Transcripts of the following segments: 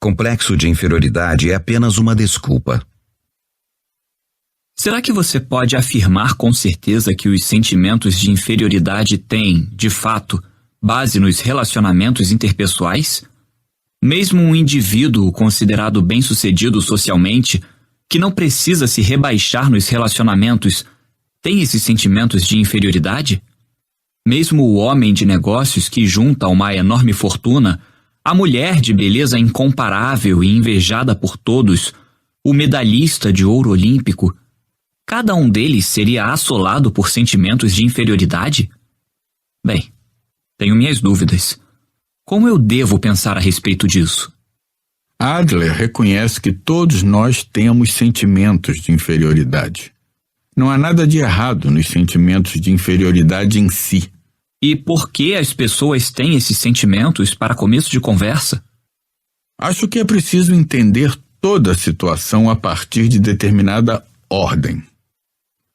Complexo de inferioridade é apenas uma desculpa. Será que você pode afirmar com certeza que os sentimentos de inferioridade têm, de fato, base nos relacionamentos interpessoais? Mesmo um indivíduo considerado bem-sucedido socialmente, que não precisa se rebaixar nos relacionamentos, tem esses sentimentos de inferioridade? Mesmo o homem de negócios que junta uma enorme fortuna, a mulher de beleza incomparável e invejada por todos, o medalhista de ouro olímpico, cada um deles seria assolado por sentimentos de inferioridade? Bem, tenho minhas dúvidas. Como eu devo pensar a respeito disso? Adler reconhece que todos nós temos sentimentos de inferioridade. Não há nada de errado nos sentimentos de inferioridade em si. E por que as pessoas têm esses sentimentos para começo de conversa? Acho que é preciso entender toda a situação a partir de determinada ordem.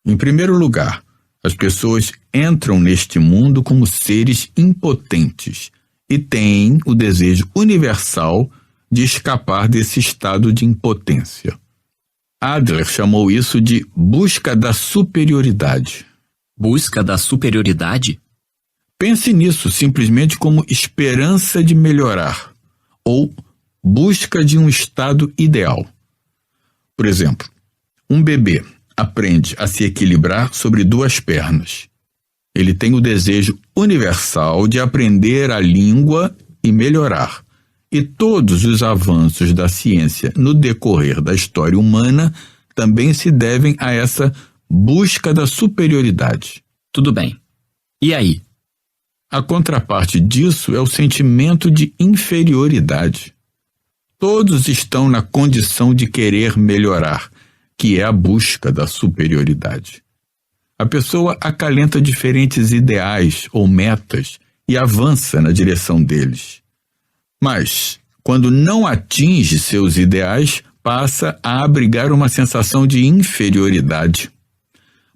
Em primeiro lugar, as pessoas entram neste mundo como seres impotentes e têm o desejo universal de escapar desse estado de impotência. Adler chamou isso de busca da superioridade. Busca da superioridade? Pense nisso simplesmente como esperança de melhorar ou busca de um estado ideal. Por exemplo, um bebê aprende a se equilibrar sobre duas pernas. Ele tem o desejo universal de aprender a língua e melhorar. E todos os avanços da ciência no decorrer da história humana também se devem a essa busca da superioridade. Tudo bem. E aí? A contraparte disso é o sentimento de inferioridade. Todos estão na condição de querer melhorar, que é a busca da superioridade. A pessoa acalenta diferentes ideais ou metas e avança na direção deles. Mas, quando não atinge seus ideais, passa a abrigar uma sensação de inferioridade.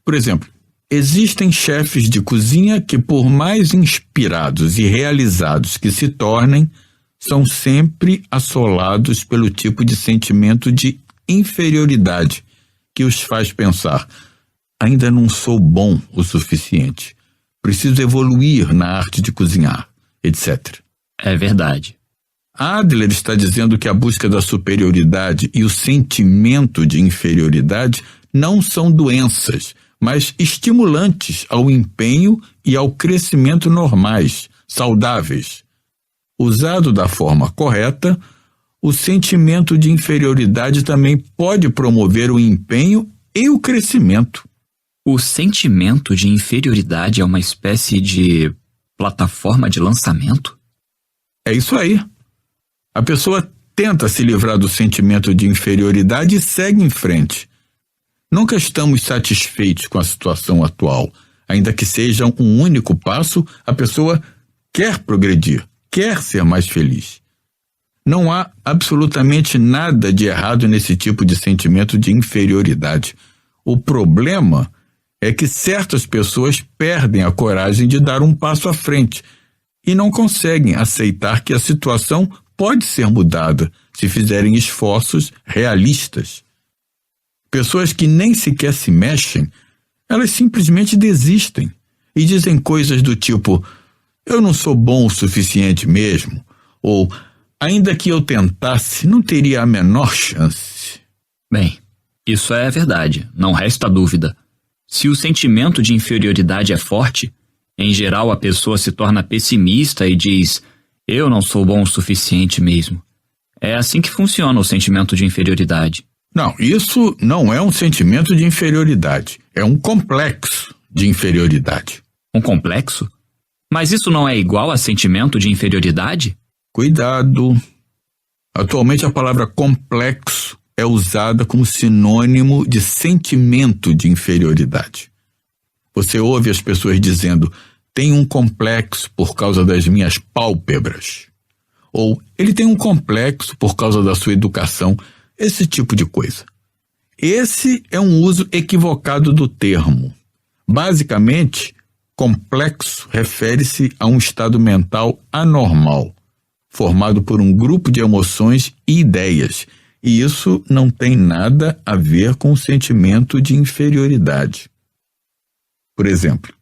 Por exemplo, existem chefes de cozinha que, por mais inspirados e realizados que se tornem, são sempre assolados pelo tipo de sentimento de inferioridade que os faz pensar: ainda não sou bom o suficiente, preciso evoluir na arte de cozinhar, etc. É verdade. Adler está dizendo que a busca da superioridade e o sentimento de inferioridade não são doenças, mas estimulantes ao empenho e ao crescimento normais, saudáveis. Usado da forma correta, o sentimento de inferioridade também pode promover o empenho e o crescimento. O sentimento de inferioridade é uma espécie de plataforma de lançamento? É isso aí. A pessoa tenta se livrar do sentimento de inferioridade e segue em frente. Nunca estamos satisfeitos com a situação atual. Ainda que seja um único passo, a pessoa quer progredir, quer ser mais feliz. Não há absolutamente nada de errado nesse tipo de sentimento de inferioridade. O problema é que certas pessoas perdem a coragem de dar um passo à frente e não conseguem aceitar que a situação pode ser mudada se fizerem esforços realistas. Pessoas que nem sequer se mexem, elas simplesmente desistem e dizem coisas do tipo: eu não sou bom o suficiente mesmo, ou ainda que eu tentasse, não teria a menor chance. Bem, isso é verdade, não resta dúvida. Se o sentimento de inferioridade é forte, em geral a pessoa se torna pessimista e diz: eu não sou bom o suficiente mesmo. É assim que funciona o sentimento de inferioridade. Não, isso não é um sentimento de inferioridade, é um complexo de inferioridade. Um complexo? Mas isso não é igual a sentimento de inferioridade? Cuidado! Atualmente a palavra complexo é usada como sinônimo de sentimento de inferioridade. Você ouve as pessoas dizendo: tem um complexo por causa das minhas pálpebras. Ou ele tem um complexo por causa da sua educação. Esse tipo de coisa. Esse é um uso equivocado do termo. Basicamente, complexo refere-se a um estado mental anormal, formado por um grupo de emoções e ideias, e isso não tem nada a ver com o sentimento de inferioridade. Por exemplo,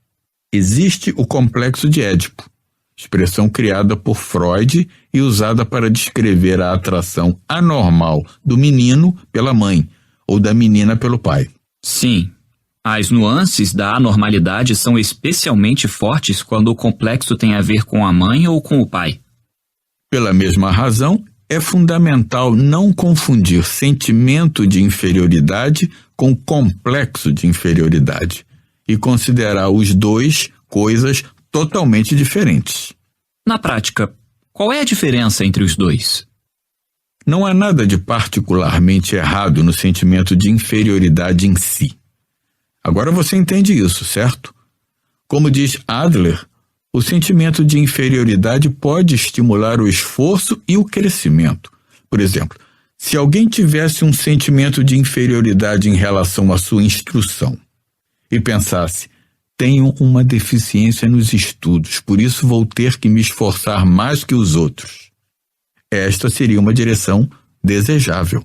existe o complexo de Édipo, expressão criada por Freud e usada para descrever a atração anormal do menino pela mãe ou da menina pelo pai. Sim, as nuances da anormalidade são especialmente fortes quando o complexo tem a ver com a mãe ou com o pai. Pela mesma razão, é fundamental não confundir sentimento de inferioridade com complexo de inferioridade e considerar os dois coisas totalmente diferentes. Na prática, qual é a diferença entre os dois? Não há nada de particularmente errado no sentimento de inferioridade em si. Agora você entende isso, certo? Como diz Adler, o sentimento de inferioridade pode estimular o esforço e o crescimento. Por exemplo, se alguém tivesse um sentimento de inferioridade em relação à sua instrução e pensasse, tenho uma deficiência nos estudos, por isso vou ter que me esforçar mais que os outros. Esta seria uma direção desejável.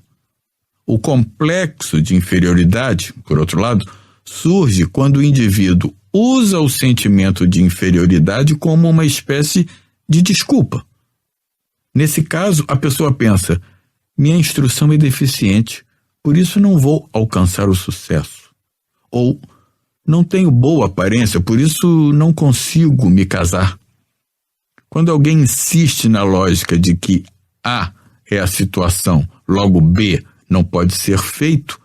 O complexo de inferioridade, por outro lado, surge quando o indivíduo usa o sentimento de inferioridade como uma espécie de desculpa. Nesse caso, a pessoa pensa, minha instrução é deficiente, por isso não vou alcançar o sucesso. Ou, não tenho boa aparência, por isso não consigo me casar. Quando alguém insiste na lógica de que A é a situação, logo B não pode ser feito,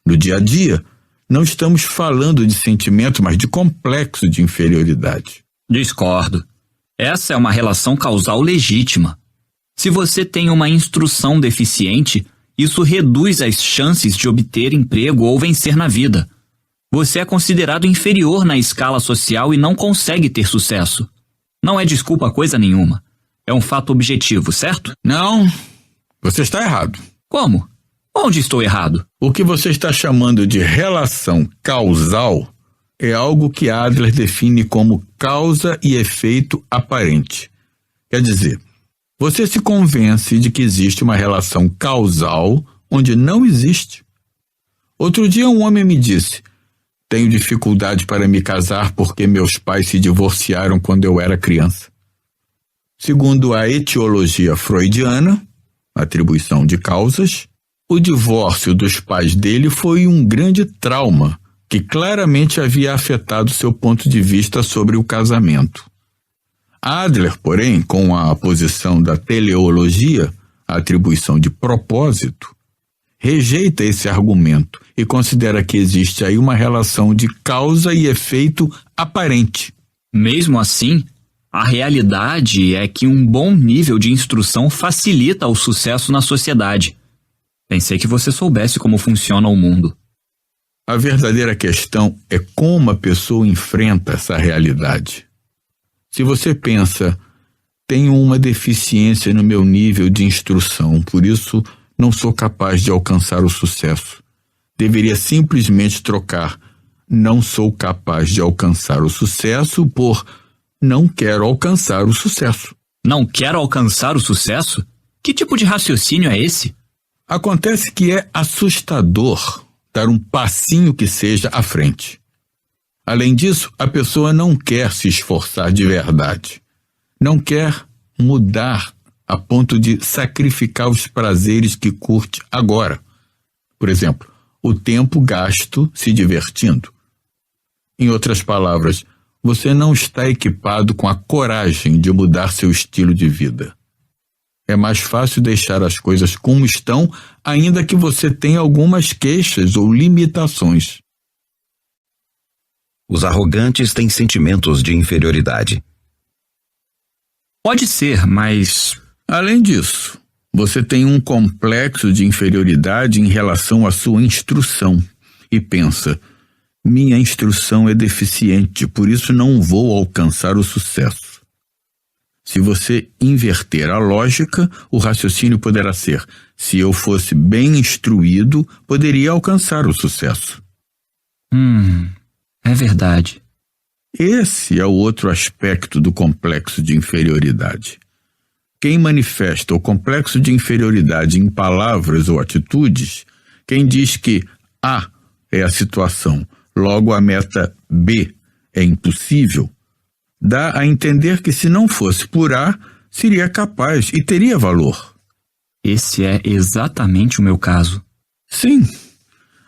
no dia a dia, não estamos falando de sentimento, mas de complexo de inferioridade. Discordo. Essa é uma relação causal legítima. Se você tem uma instrução deficiente, isso reduz as chances de obter emprego ou vencer na vida. Você é considerado inferior na escala social e não consegue ter sucesso. Não é desculpa coisa nenhuma. É um fato objetivo, certo? Não, você está errado. Como? Onde estou errado? O que você está chamando de relação causal é algo que Adler define como causa e efeito aparente. Quer dizer, você se convence de que existe uma relação causal onde não existe. Outro dia um homem me disse, tenho dificuldade para me casar porque meus pais se divorciaram quando eu era criança. Segundo a etiologia freudiana, atribuição de causas, o divórcio dos pais dele foi um grande trauma que claramente havia afetado seu ponto de vista sobre o casamento. Adler, porém, com a posição da teleologia, a atribuição de propósito, rejeita esse argumento e considera que existe aí uma relação de causa e efeito aparente. Mesmo assim, a realidade é que um bom nível de instrução facilita o sucesso na sociedade. Pensei que você soubesse como funciona o mundo. A verdadeira questão é como a pessoa enfrenta essa realidade. Se você pensa, tenho uma deficiência no meu nível de instrução, por isso não sou capaz de alcançar o sucesso. Deveria simplesmente trocar não sou capaz de alcançar o sucesso por não quero alcançar o sucesso. Não quero alcançar o sucesso? Que tipo de raciocínio é esse? Acontece que é assustador dar um passinho que seja à frente. Além disso, a pessoa não quer se esforçar de verdade. Não quer mudar a ponto de sacrificar os prazeres que curte agora. Por exemplo, o tempo gasto se divertindo. Em outras palavras, você não está equipado com a coragem de mudar seu estilo de vida. É mais fácil deixar as coisas como estão, ainda que você tenha algumas queixas ou limitações. Os arrogantes têm sentimentos de inferioridade. Pode ser, mas... Além disso, você tem um complexo de inferioridade em relação à sua instrução e pensa, minha instrução é deficiente, por isso não vou alcançar o sucesso. Se você inverter a lógica, o raciocínio poderá ser, se eu fosse bem instruído, poderia alcançar o sucesso. É verdade. Esse é o outro aspecto do complexo de inferioridade. Quem manifesta o complexo de inferioridade em palavras ou atitudes, quem diz que A é a situação, logo a meta B é impossível, dá a entender que se não fosse por A, seria capaz e teria valor. Esse é exatamente o meu caso. Sim.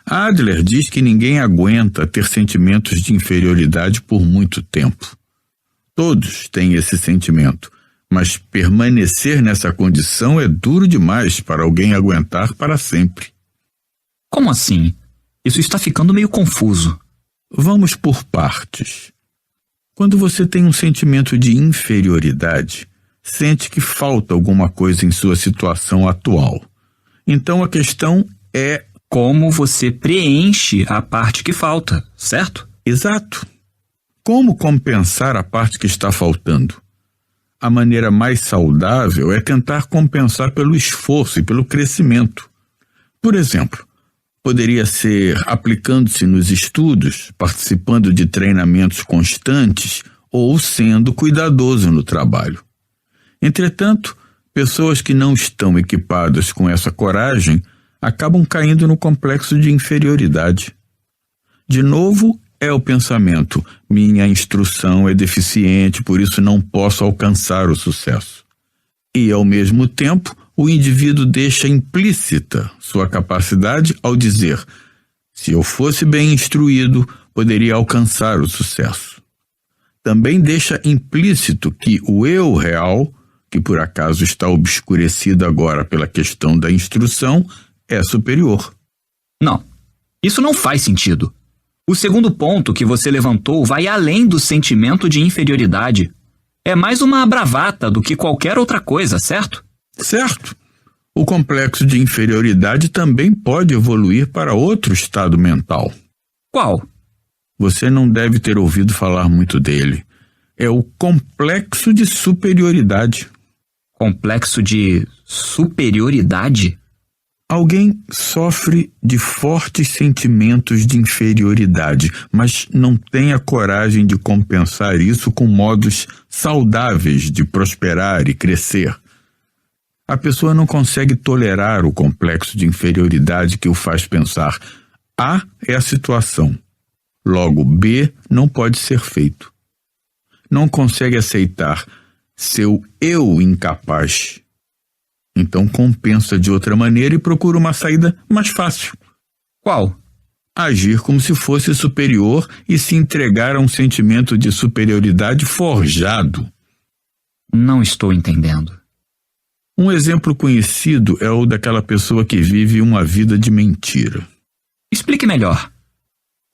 Adler diz que ninguém aguenta ter sentimentos de inferioridade por muito tempo. Todos têm esse sentimento, mas permanecer nessa condição é duro demais para alguém aguentar para sempre. Como assim? Isso está ficando meio confuso. Vamos por partes. Quando você tem um sentimento de inferioridade, sente que falta alguma coisa em sua situação atual. Então a questão é como você preenche a parte que falta, certo? Exato. Como compensar a parte que está faltando? A maneira mais saudável é tentar compensar pelo esforço e pelo crescimento. Por exemplo, poderia ser aplicando-se nos estudos, participando de treinamentos constantes ou sendo cuidadoso no trabalho. Entretanto, pessoas que não estão equipadas com essa coragem acabam caindo no complexo de inferioridade. De novo, é o pensamento: minha instrução é deficiente, por isso não posso alcançar o sucesso. E, ao mesmo tempo, o indivíduo deixa implícita sua capacidade ao dizer: se eu fosse bem instruído, poderia alcançar o sucesso. Também deixa implícito que o eu real, que por acaso está obscurecido agora pela questão da instrução, é superior. Não, isso não faz sentido. O segundo ponto que você levantou vai além do sentimento de inferioridade. É mais uma bravata do que qualquer outra coisa, certo? Certo. O complexo de inferioridade também pode evoluir para outro estado mental. Qual? Você não deve ter ouvido falar muito dele. É o complexo de superioridade. Complexo de superioridade? Alguém sofre de fortes sentimentos de inferioridade, mas não tem a coragem de compensar isso com modos saudáveis de prosperar e crescer. A pessoa não consegue tolerar o complexo de inferioridade que o faz pensar: A é a situação, logo B não pode ser feito. Não consegue aceitar seu eu incapaz. Então compensa de outra maneira e procura uma saída mais fácil. Qual? Agir como se fosse superior e se entregar a um sentimento de superioridade forjado. Não estou entendendo. Um exemplo conhecido é o daquela pessoa que vive uma vida de mentira. Explique melhor.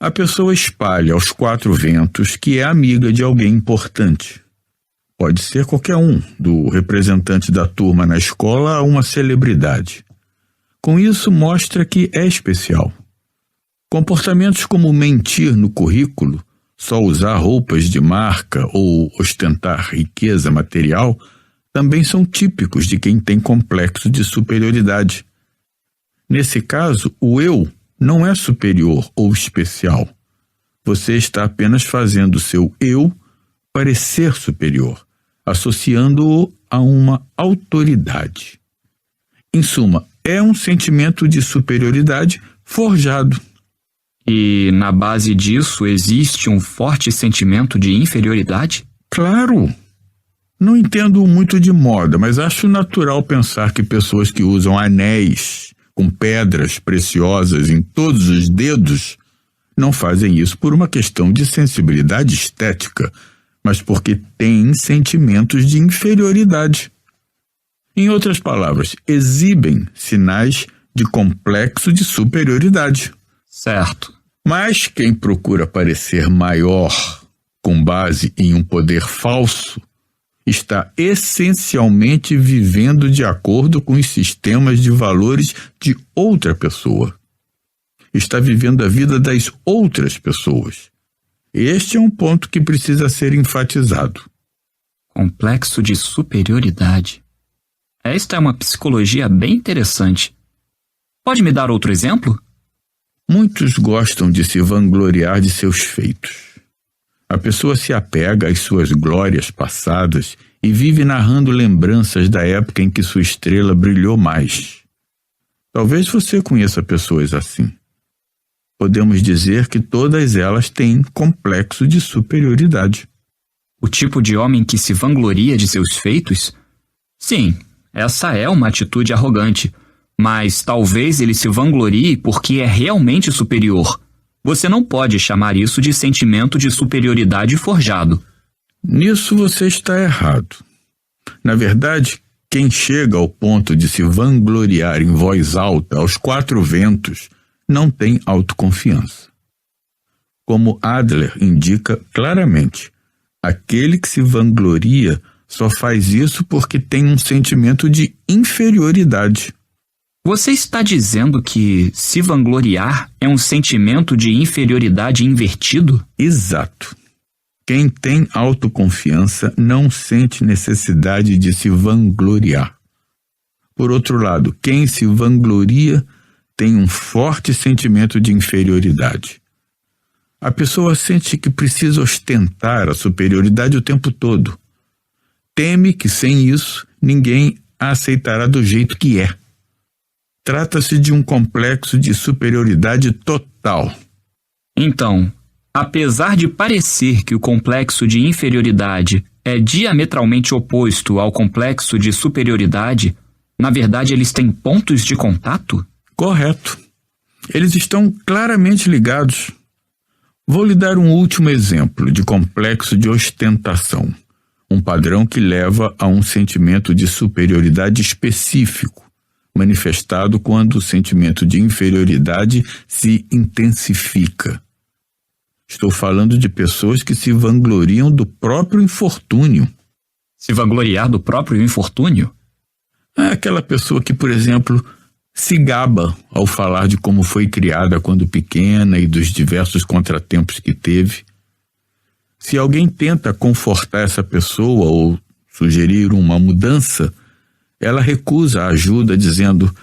A pessoa espalha aos quatro ventos que é amiga de alguém importante. Pode ser qualquer um, do representante da turma na escola a uma celebridade. Com isso, mostra que é especial. Comportamentos como mentir no currículo, só usar roupas de marca ou ostentar riqueza material também são típicos de quem tem complexo de superioridade. Nesse caso, o eu não é superior ou especial. Você está apenas fazendo seu eu parecer superior, associando-o a uma autoridade. Em suma, é um sentimento de superioridade forjado. E na base disso existe um forte sentimento de inferioridade? Claro! Não entendo muito de moda, mas acho natural pensar que pessoas que usam anéis com pedras preciosas em todos os dedos não fazem isso por uma questão de sensibilidade estética, mas porque têm sentimentos de inferioridade. Em outras palavras, exibem sinais de complexo de superioridade. Certo. Mas quem procura parecer maior com base em um poder falso está essencialmente vivendo de acordo com os sistemas de valores de outra pessoa. Está vivendo a vida das outras pessoas. Este é um ponto que precisa ser enfatizado. Complexo de superioridade. Esta é uma psicologia bem interessante. Pode me dar outro exemplo? Muitos gostam de se vangloriar de seus feitos. A pessoa se apega às suas glórias passadas e vive narrando lembranças da época em que sua estrela brilhou mais. Talvez você conheça pessoas assim. Podemos dizer que todas elas têm complexo de superioridade. O tipo de homem que se vangloria de seus feitos? Sim, essa é uma atitude arrogante, mas talvez ele se vanglorie porque é realmente superior. Você não pode chamar isso de sentimento de superioridade forjado. Nisso você está errado. Na verdade, quem chega ao ponto de se vangloriar em voz alta aos quatro ventos não tem autoconfiança. Como Adler indica claramente, aquele que se vangloria só faz isso porque tem um sentimento de inferioridade. Você está dizendo que se vangloriar é um sentimento de inferioridade invertido? Exato. Quem tem autoconfiança não sente necessidade de se vangloriar. Por outro lado, quem se vangloria tem um forte sentimento de inferioridade. A pessoa sente que precisa ostentar a superioridade o tempo todo. Teme que, sem isso, ninguém a aceitará do jeito que é. Trata-se de um complexo de superioridade total. Então, apesar de parecer que o complexo de inferioridade é diametralmente oposto ao complexo de superioridade, na verdade eles têm pontos de contato? Correto. Eles estão claramente ligados. Vou lhe dar um último exemplo de complexo de ostentação, um padrão que leva a um sentimento de superioridade específico, manifestado quando o sentimento de inferioridade se intensifica. Estou falando de pessoas que se vangloriam do próprio infortúnio. Se vangloriar do próprio infortúnio? É aquela pessoa que, por exemplo, se gaba ao falar de como foi criada quando pequena e dos diversos contratempos que teve. Se alguém tenta confortar essa pessoa ou sugerir uma mudança, ela recusa a ajuda dizendo: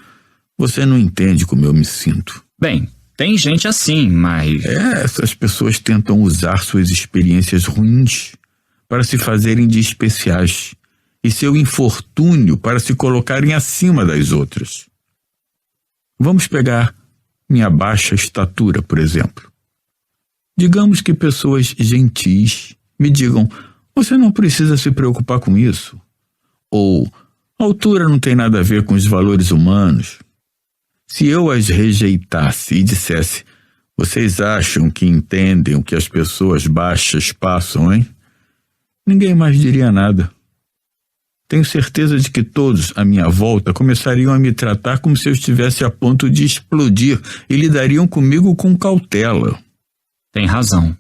"Você não entende como eu me sinto." Bem, tem gente assim, mas... Essas pessoas tentam usar suas experiências ruins para se fazerem de especiais e seu infortúnio para se colocarem acima das outras. Vamos pegar minha baixa estatura, por exemplo. Digamos que pessoas gentis me digam: "Você não precisa se preocupar com isso." Ou "A altura não tem nada a ver com os valores humanos." Se eu as rejeitasse e dissesse: "Vocês acham que entendem o que as pessoas baixas passam, hein?" Ninguém mais diria nada. Tenho certeza de que todos à minha volta começariam a me tratar como se eu estivesse a ponto de explodir e lidariam comigo com cautela. Tem razão.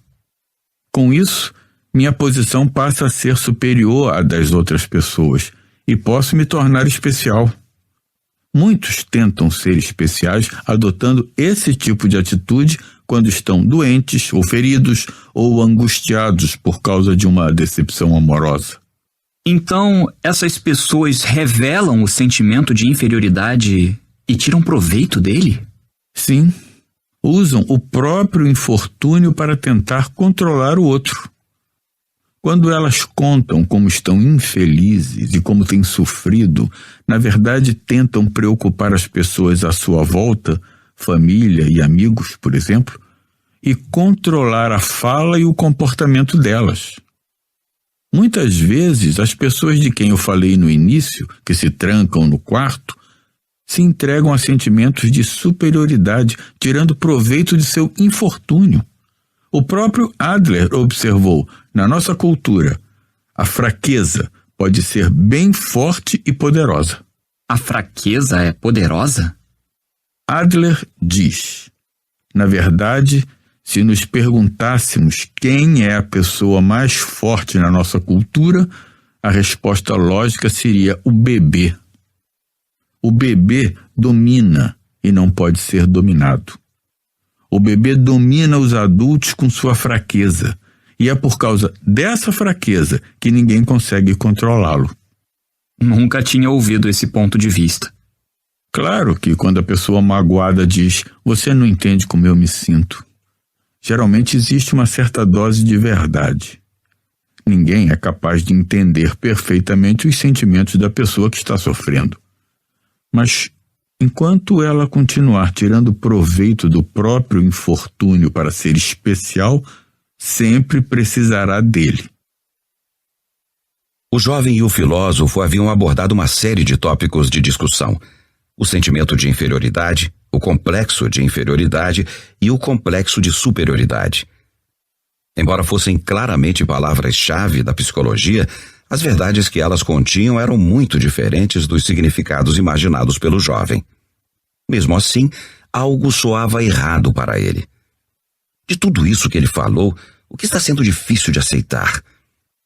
Com isso, minha posição passa a ser superior à das outras pessoas e posso me tornar especial. Muitos tentam ser especiais adotando esse tipo de atitude quando estão doentes ou feridos ou angustiados por causa de uma decepção amorosa. Então, essas pessoas revelam o sentimento de inferioridade e tiram proveito dele? Sim, usam o próprio infortúnio para tentar controlar o outro. Quando elas contam como estão infelizes e como têm sofrido, na verdade tentam preocupar as pessoas à sua volta, família e amigos, por exemplo, e controlar a fala e o comportamento delas. Muitas vezes, as pessoas de quem eu falei no início, que se trancam no quarto, se entregam a sentimentos de superioridade, tirando proveito de seu infortúnio. O próprio Adler observou: na nossa cultura, a fraqueza pode ser bem forte e poderosa. A fraqueza é poderosa? Adler diz: na verdade, se nos perguntássemos quem é a pessoa mais forte na nossa cultura, a resposta lógica seria o bebê. O bebê domina e não pode ser dominado. O bebê domina os adultos com sua fraqueza, e é por causa dessa fraqueza que ninguém consegue controlá-lo. Nunca tinha ouvido esse ponto de vista. Claro que quando a pessoa magoada diz: "Você não entende como eu me sinto", geralmente existe uma certa dose de verdade. Ninguém é capaz de entender perfeitamente os sentimentos da pessoa que está sofrendo. Mas, enquanto ela continuar tirando proveito do próprio infortúnio para ser especial, sempre precisará dele. O jovem e o filósofo haviam abordado uma série de tópicos de discussão: o sentimento de inferioridade, o complexo de inferioridade e o complexo de superioridade. Embora fossem claramente palavras-chave da psicologia, as verdades que elas continham eram muito diferentes dos significados imaginados pelo jovem. Mesmo assim, algo soava errado para ele. De tudo isso que ele falou, o que está sendo difícil de aceitar?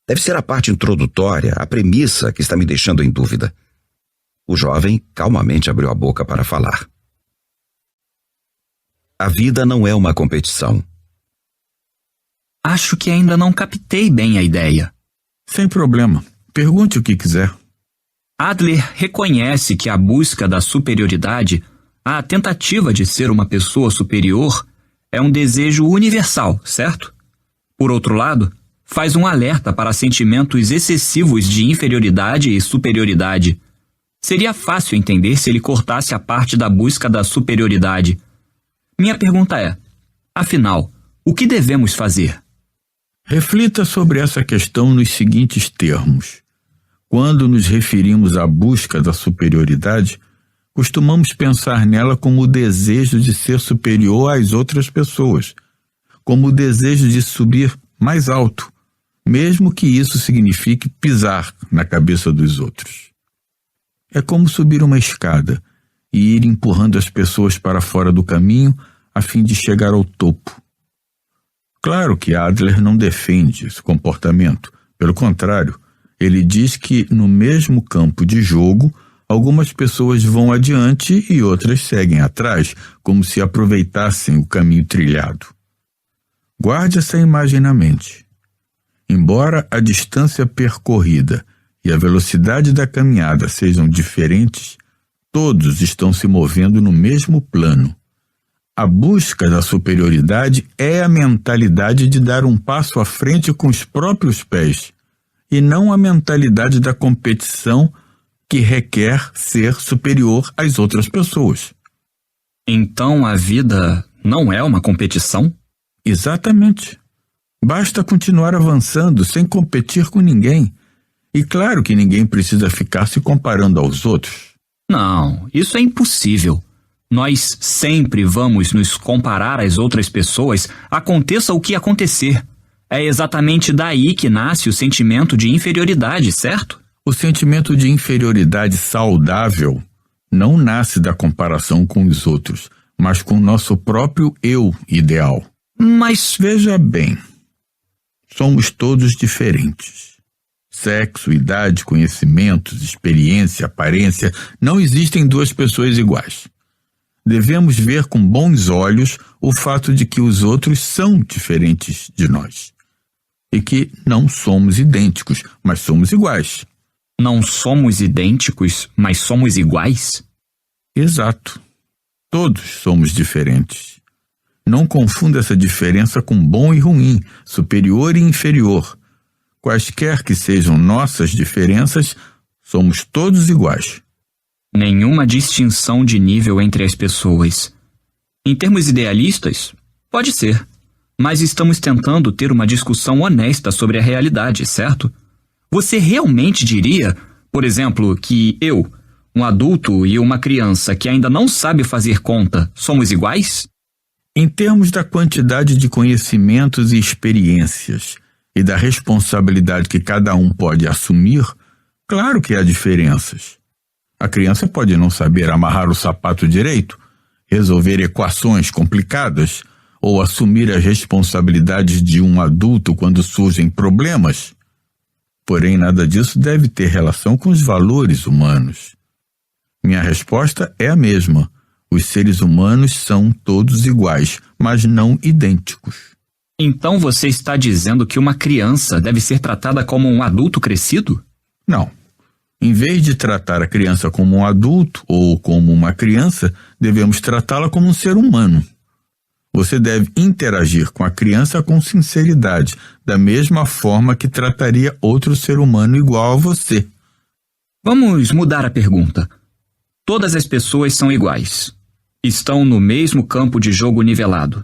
Deve ser a parte introdutória, a premissa que está me deixando em dúvida. O jovem calmamente abriu a boca para falar. A vida não é uma competição. Acho que ainda não captei bem a ideia. Sem problema. Pergunte o que quiser. Adler reconhece que a busca da superioridade, a tentativa de ser uma pessoa superior, é um desejo universal, certo? Por outro lado, faz um alerta para sentimentos excessivos de inferioridade e superioridade. Seria fácil entender se ele cortasse a parte da busca da superioridade. Minha pergunta é, afinal, o que devemos fazer? Reflita sobre essa questão nos seguintes termos. Quando nos referimos à busca da superioridade, costumamos pensar nela como o desejo de ser superior às outras pessoas, como o desejo de subir mais alto, mesmo que isso signifique pisar na cabeça dos outros. É como subir uma escada e ir empurrando as pessoas para fora do caminho a fim de chegar ao topo. Claro que Adler não defende esse comportamento. Pelo contrário, ele diz que no mesmo campo de jogo, algumas pessoas vão adiante e outras seguem atrás, como se aproveitassem o caminho trilhado. Guarde essa imagem na mente. Embora a distância percorrida e a velocidade da caminhada sejam diferentes, todos estão se movendo no mesmo plano. A busca da superioridade é a mentalidade de dar um passo à frente com os próprios pés, e não a mentalidade da competição que requer ser superior às outras pessoas. Então a vida não é uma competição? Exatamente. Basta continuar avançando sem competir com ninguém. E claro que ninguém precisa ficar se comparando aos outros. Não, isso é impossível. Nós sempre vamos nos comparar às outras pessoas, aconteça o que acontecer. É exatamente daí que nasce o sentimento de inferioridade, certo? O sentimento de inferioridade saudável não nasce da comparação com os outros, mas com o nosso próprio eu ideal. Mas veja bem, somos todos diferentes. Sexo, idade, conhecimentos, experiência, aparência, não existem duas pessoas iguais. Devemos ver com bons olhos o fato de que os outros são diferentes de nós. E que não somos idênticos, mas somos iguais. Não somos idênticos, mas somos iguais? Exato. Todos somos diferentes. Não confunda essa diferença com bom e ruim, superior e inferior. Quaisquer que sejam nossas diferenças, somos todos iguais. Nenhuma distinção de nível entre as pessoas. Em termos idealistas, pode ser. Mas estamos tentando ter uma discussão honesta sobre a realidade, certo? Você realmente diria, por exemplo, que eu, um adulto e uma criança que ainda não sabe fazer conta, somos iguais? Em termos da quantidade de conhecimentos e experiências e da responsabilidade que cada um pode assumir, claro que há diferenças. A criança pode não saber amarrar o sapato direito, resolver equações complicadas ou assumir as responsabilidades de um adulto quando surgem problemas. Porém, nada disso deve ter relação com os valores humanos. Minha resposta é a mesma. Os seres humanos são todos iguais, mas não idênticos. Então você está dizendo que uma criança deve ser tratada como um adulto crescido? Não. Em vez de tratar a criança como um adulto ou como uma criança, devemos tratá-la como um ser humano. Você deve interagir com a criança com sinceridade, da mesma forma que trataria outro ser humano igual a você. Vamos mudar a pergunta. Todas as pessoas são iguais. Estão no mesmo campo de jogo nivelado.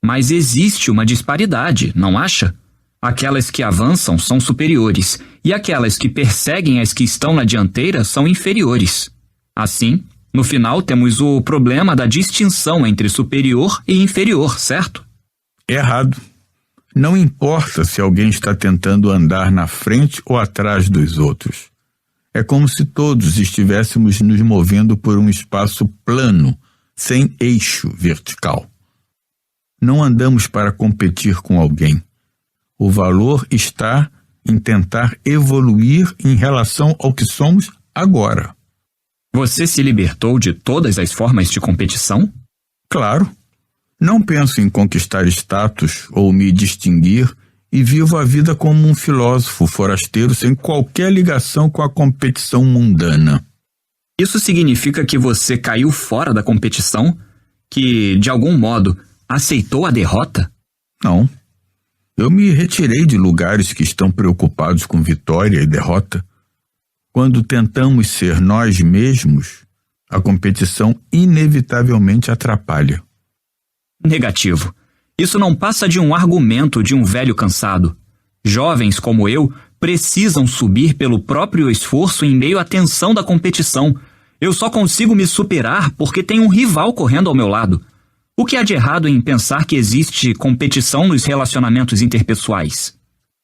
Mas existe uma disparidade, não acha? Aquelas que avançam são superiores, e aquelas que perseguem as que estão na dianteira são inferiores. Assim, no final temos o problema da distinção entre superior e inferior, certo? Errado. Não importa se alguém está tentando andar na frente ou atrás dos outros. É como se todos estivéssemos nos movendo por um espaço plano, sem eixo vertical. Não andamos para competir com alguém. O valor está em tentar evoluir em relação ao que somos agora. Você se libertou de todas as formas de competição? Claro. Não penso em conquistar status ou me distinguir e vivo a vida como um filósofo forasteiro sem qualquer ligação com a competição mundana. Isso significa que você caiu fora da competição? Que, de algum modo, aceitou a derrota? Não. Eu me retirei de lugares que estão preocupados com vitória e derrota. Quando tentamos ser nós mesmos, a competição inevitavelmente atrapalha. Negativo. Isso não passa de um argumento de um velho cansado. Jovens como eu precisam subir pelo próprio esforço em meio à tensão da competição. Eu só consigo me superar porque tenho um rival correndo ao meu lado. O que há de errado em pensar que existe competição nos relacionamentos interpessoais?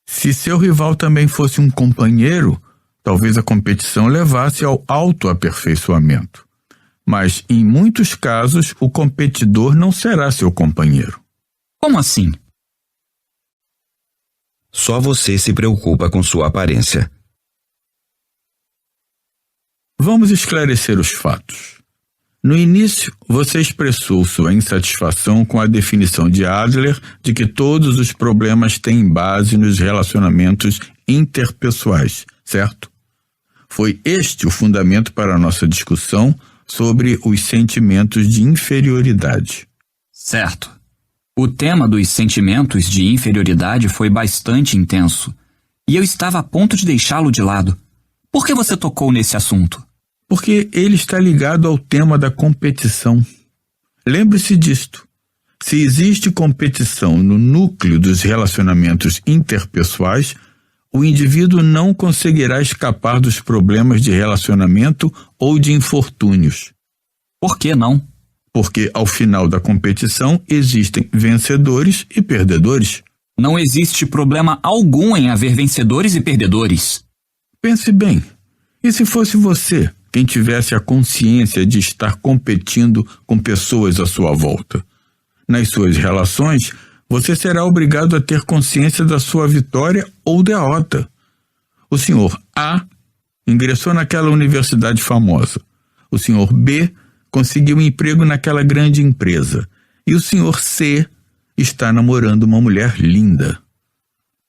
Se seu rival também fosse um companheiro, talvez a competição levasse ao autoaperfeiçoamento. Mas, em muitos casos, o competidor não será seu companheiro. Como assim? Só você se preocupa com sua aparência. Vamos esclarecer os fatos. No início, você expressou sua insatisfação com a definição de Adler de que todos os problemas têm base nos relacionamentos interpessoais, certo? Foi este o fundamento para a nossa discussão sobre os sentimentos de inferioridade. Certo. O tema dos sentimentos de inferioridade foi bastante intenso, e eu estava a ponto de deixá-lo de lado. Por que você tocou nesse assunto? Porque ele está ligado ao tema da competição. Lembre-se disto. Se existe competição no núcleo dos relacionamentos interpessoais, o indivíduo não conseguirá escapar dos problemas de relacionamento ou de infortúnios. Por que não? Porque, ao final da competição, existem vencedores e perdedores. Não existe problema algum em haver vencedores e perdedores. Pense bem, e se fosse você quem tivesse a consciência de estar competindo com pessoas à sua volta? Nas suas relações, você será obrigado a ter consciência da sua vitória ou derrota. O senhor A ingressou naquela universidade famosa. O senhor B conseguiu um emprego naquela grande empresa. E o senhor C está namorando uma mulher linda.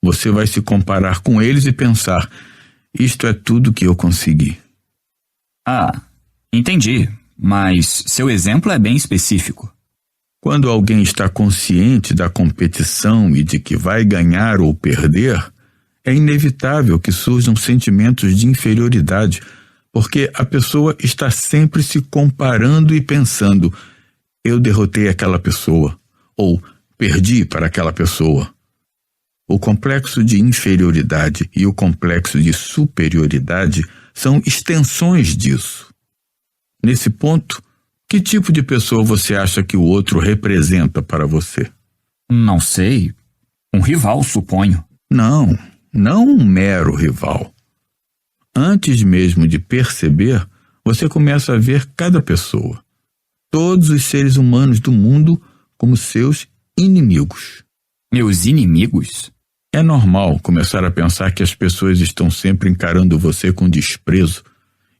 Você vai se comparar com eles e pensar: isto é tudo que eu consegui. Ah, entendi. Mas seu exemplo é bem específico. Quando alguém está consciente da competição e de que vai ganhar ou perder, é inevitável que surjam sentimentos de inferioridade, porque a pessoa está sempre se comparando e pensando: eu derrotei aquela pessoa, ou perdi para aquela pessoa. O complexo de inferioridade e o complexo de superioridade são extensões disso. Nesse ponto, que tipo de pessoa você acha que o outro representa para você? Não sei. Um rival, suponho. Não um mero rival. Antes mesmo de perceber, você começa a ver cada pessoa, todos os seres humanos do mundo, como seus inimigos. Meus inimigos? É normal começar a pensar que as pessoas estão sempre encarando você com desprezo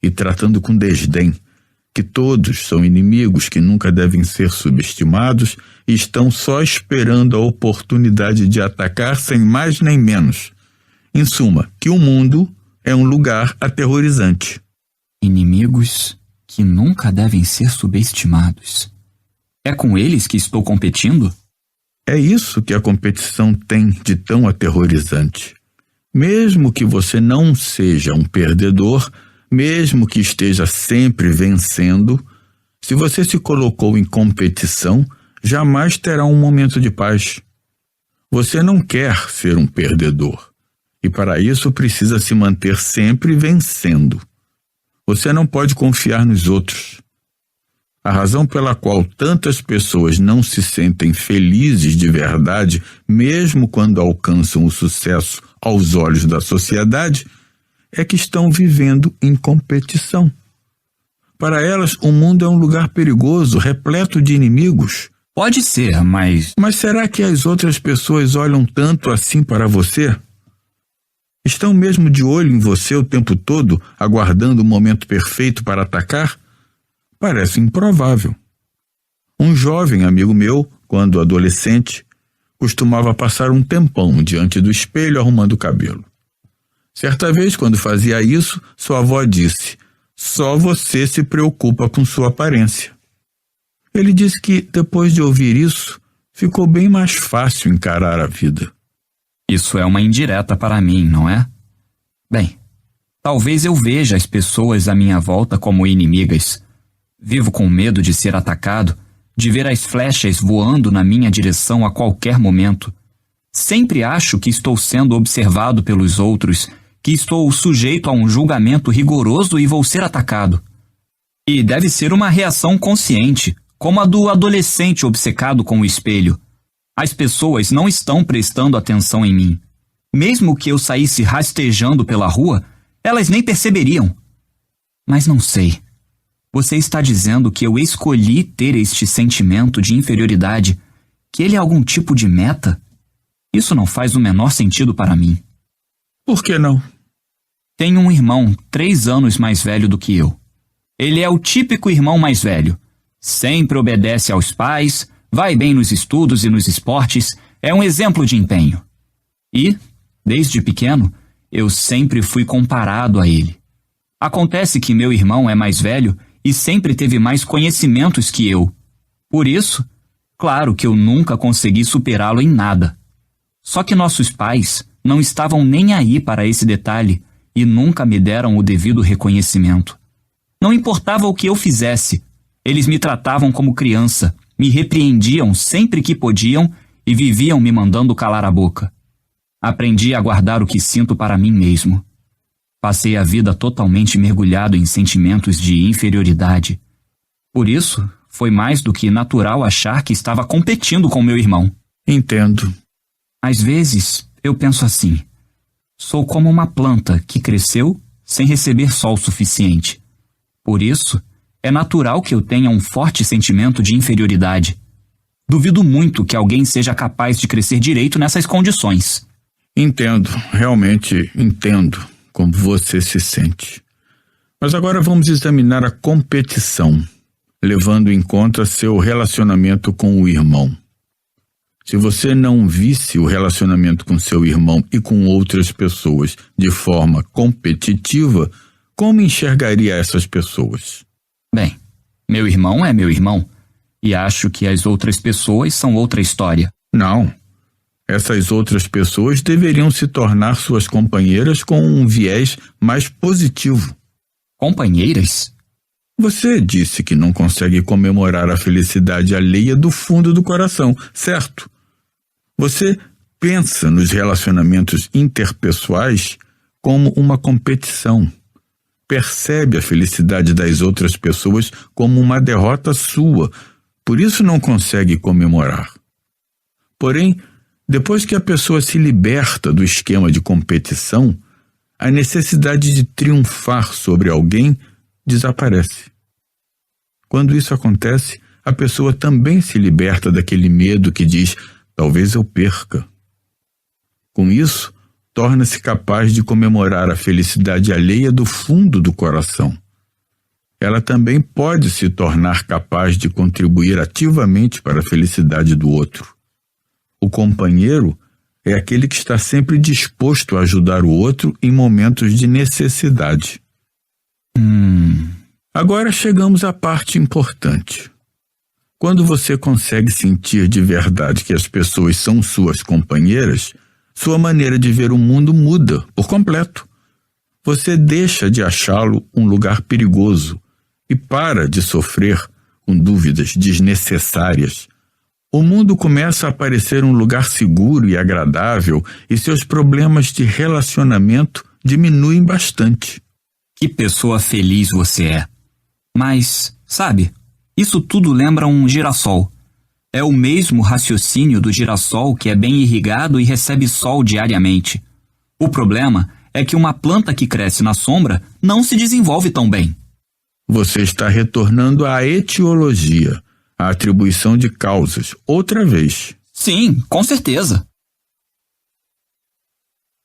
e tratando com desdém, que todos são inimigos que nunca devem ser subestimados e estão só esperando a oportunidade de atacar sem mais nem menos. Em suma, que o mundo é um lugar aterrorizante. Inimigos que nunca devem ser subestimados. É com eles que estou competindo? É isso que a competição tem de tão aterrorizante. Mesmo que você não seja um perdedor, mesmo que esteja sempre vencendo, se você se colocou em competição, jamais terá um momento de paz. Você não quer ser um perdedor, e para isso precisa se manter sempre vencendo. Você não pode confiar nos outros. A razão pela qual tantas pessoas não se sentem felizes de verdade, mesmo quando alcançam o sucesso aos olhos da sociedade, é que estão vivendo em competição. Para elas, o mundo é um lugar perigoso, repleto de inimigos. Pode ser, mas... Mas será que as outras pessoas olham tanto assim para você? Estão mesmo de olho em você o tempo todo, aguardando o momento perfeito para atacar? Parece improvável. Um jovem amigo meu, quando adolescente, costumava passar um tempão diante do espelho arrumando o cabelo. Certa vez, quando fazia isso, sua avó disse: "Só você se preocupa com sua aparência." Ele disse que, depois de ouvir isso, ficou bem mais fácil encarar a vida. Isso é uma indireta para mim, não é? Bem, talvez eu veja as pessoas à minha volta como inimigas. Vivo com medo de ser atacado, de ver as flechas voando na minha direção a qualquer momento. Sempre acho que estou sendo observado pelos outros, que estou sujeito a um julgamento rigoroso e vou ser atacado. E deve ser uma reação consciente, como a do adolescente obcecado com o espelho. As pessoas não estão prestando atenção em mim. Mesmo que eu saísse rastejando pela rua, elas nem perceberiam. Mas não sei. Você está dizendo que eu escolhi ter este sentimento de inferioridade, que ele é algum tipo de meta? Isso não faz o menor sentido para mim. Por que não? Tenho um irmão 3 anos mais velho do que eu. Ele é o típico irmão mais velho. Sempre obedece aos pais, vai bem nos estudos e nos esportes, é um exemplo de empenho. E, desde pequeno, eu sempre fui comparado a ele. Acontece que meu irmão é mais velho e sempre teve mais conhecimentos que eu. Por isso, claro que eu nunca consegui superá-lo em nada. Só que nossos pais não estavam nem aí para esse detalhe e nunca me deram o devido reconhecimento. Não importava o que eu fizesse, eles me tratavam como criança, me repreendiam sempre que podiam e viviam me mandando calar a boca. Aprendi a guardar o que sinto para mim mesmo. Passei a vida totalmente mergulhado em sentimentos de inferioridade. Por isso, foi mais do que natural achar que estava competindo com meu irmão. Entendo. Às vezes, eu penso assim: sou como uma planta que cresceu sem receber sol suficiente. Por isso, é natural que eu tenha um forte sentimento de inferioridade. Duvido muito que alguém seja capaz de crescer direito nessas condições. Entendo, realmente entendo como você se sente. Mas agora vamos examinar a competição, levando em conta seu relacionamento com o irmão. Se você não visse o relacionamento com seu irmão e com outras pessoas de forma competitiva, como enxergaria essas pessoas? Bem, meu irmão é meu irmão, e acho que as outras pessoas são outra história. Não. Essas outras pessoas deveriam se tornar suas companheiras com um viés mais positivo. Companheiras? Você disse que não consegue comemorar a felicidade alheia do fundo do coração, certo? Você pensa nos relacionamentos interpessoais como uma competição. Percebe a felicidade das outras pessoas como uma derrota sua, por isso não consegue comemorar. Porém, depois que a pessoa se liberta do esquema de competição, a necessidade de triunfar sobre alguém desaparece. Quando isso acontece, a pessoa também se liberta daquele medo que diz: talvez eu perca. Com isso, torna-se capaz de comemorar a felicidade alheia do fundo do coração. Ela também pode se tornar capaz de contribuir ativamente para a felicidade do outro. O companheiro é aquele que está sempre disposto a ajudar o outro em momentos de necessidade. Agora chegamos à parte importante. Quando você consegue sentir de verdade que as pessoas são suas companheiras, sua maneira de ver o mundo muda por completo. Você deixa de achá-lo um lugar perigoso e para de sofrer com dúvidas desnecessárias. O mundo começa a parecer um lugar seguro e agradável e seus problemas de relacionamento diminuem bastante. Que pessoa feliz você é. Mas, sabe, isso tudo lembra um girassol. É o mesmo raciocínio do girassol que é bem irrigado e recebe sol diariamente. O problema é que uma planta que cresce na sombra não se desenvolve tão bem. Você está retornando à etiologia, à atribuição de causas, outra vez. Sim, com certeza.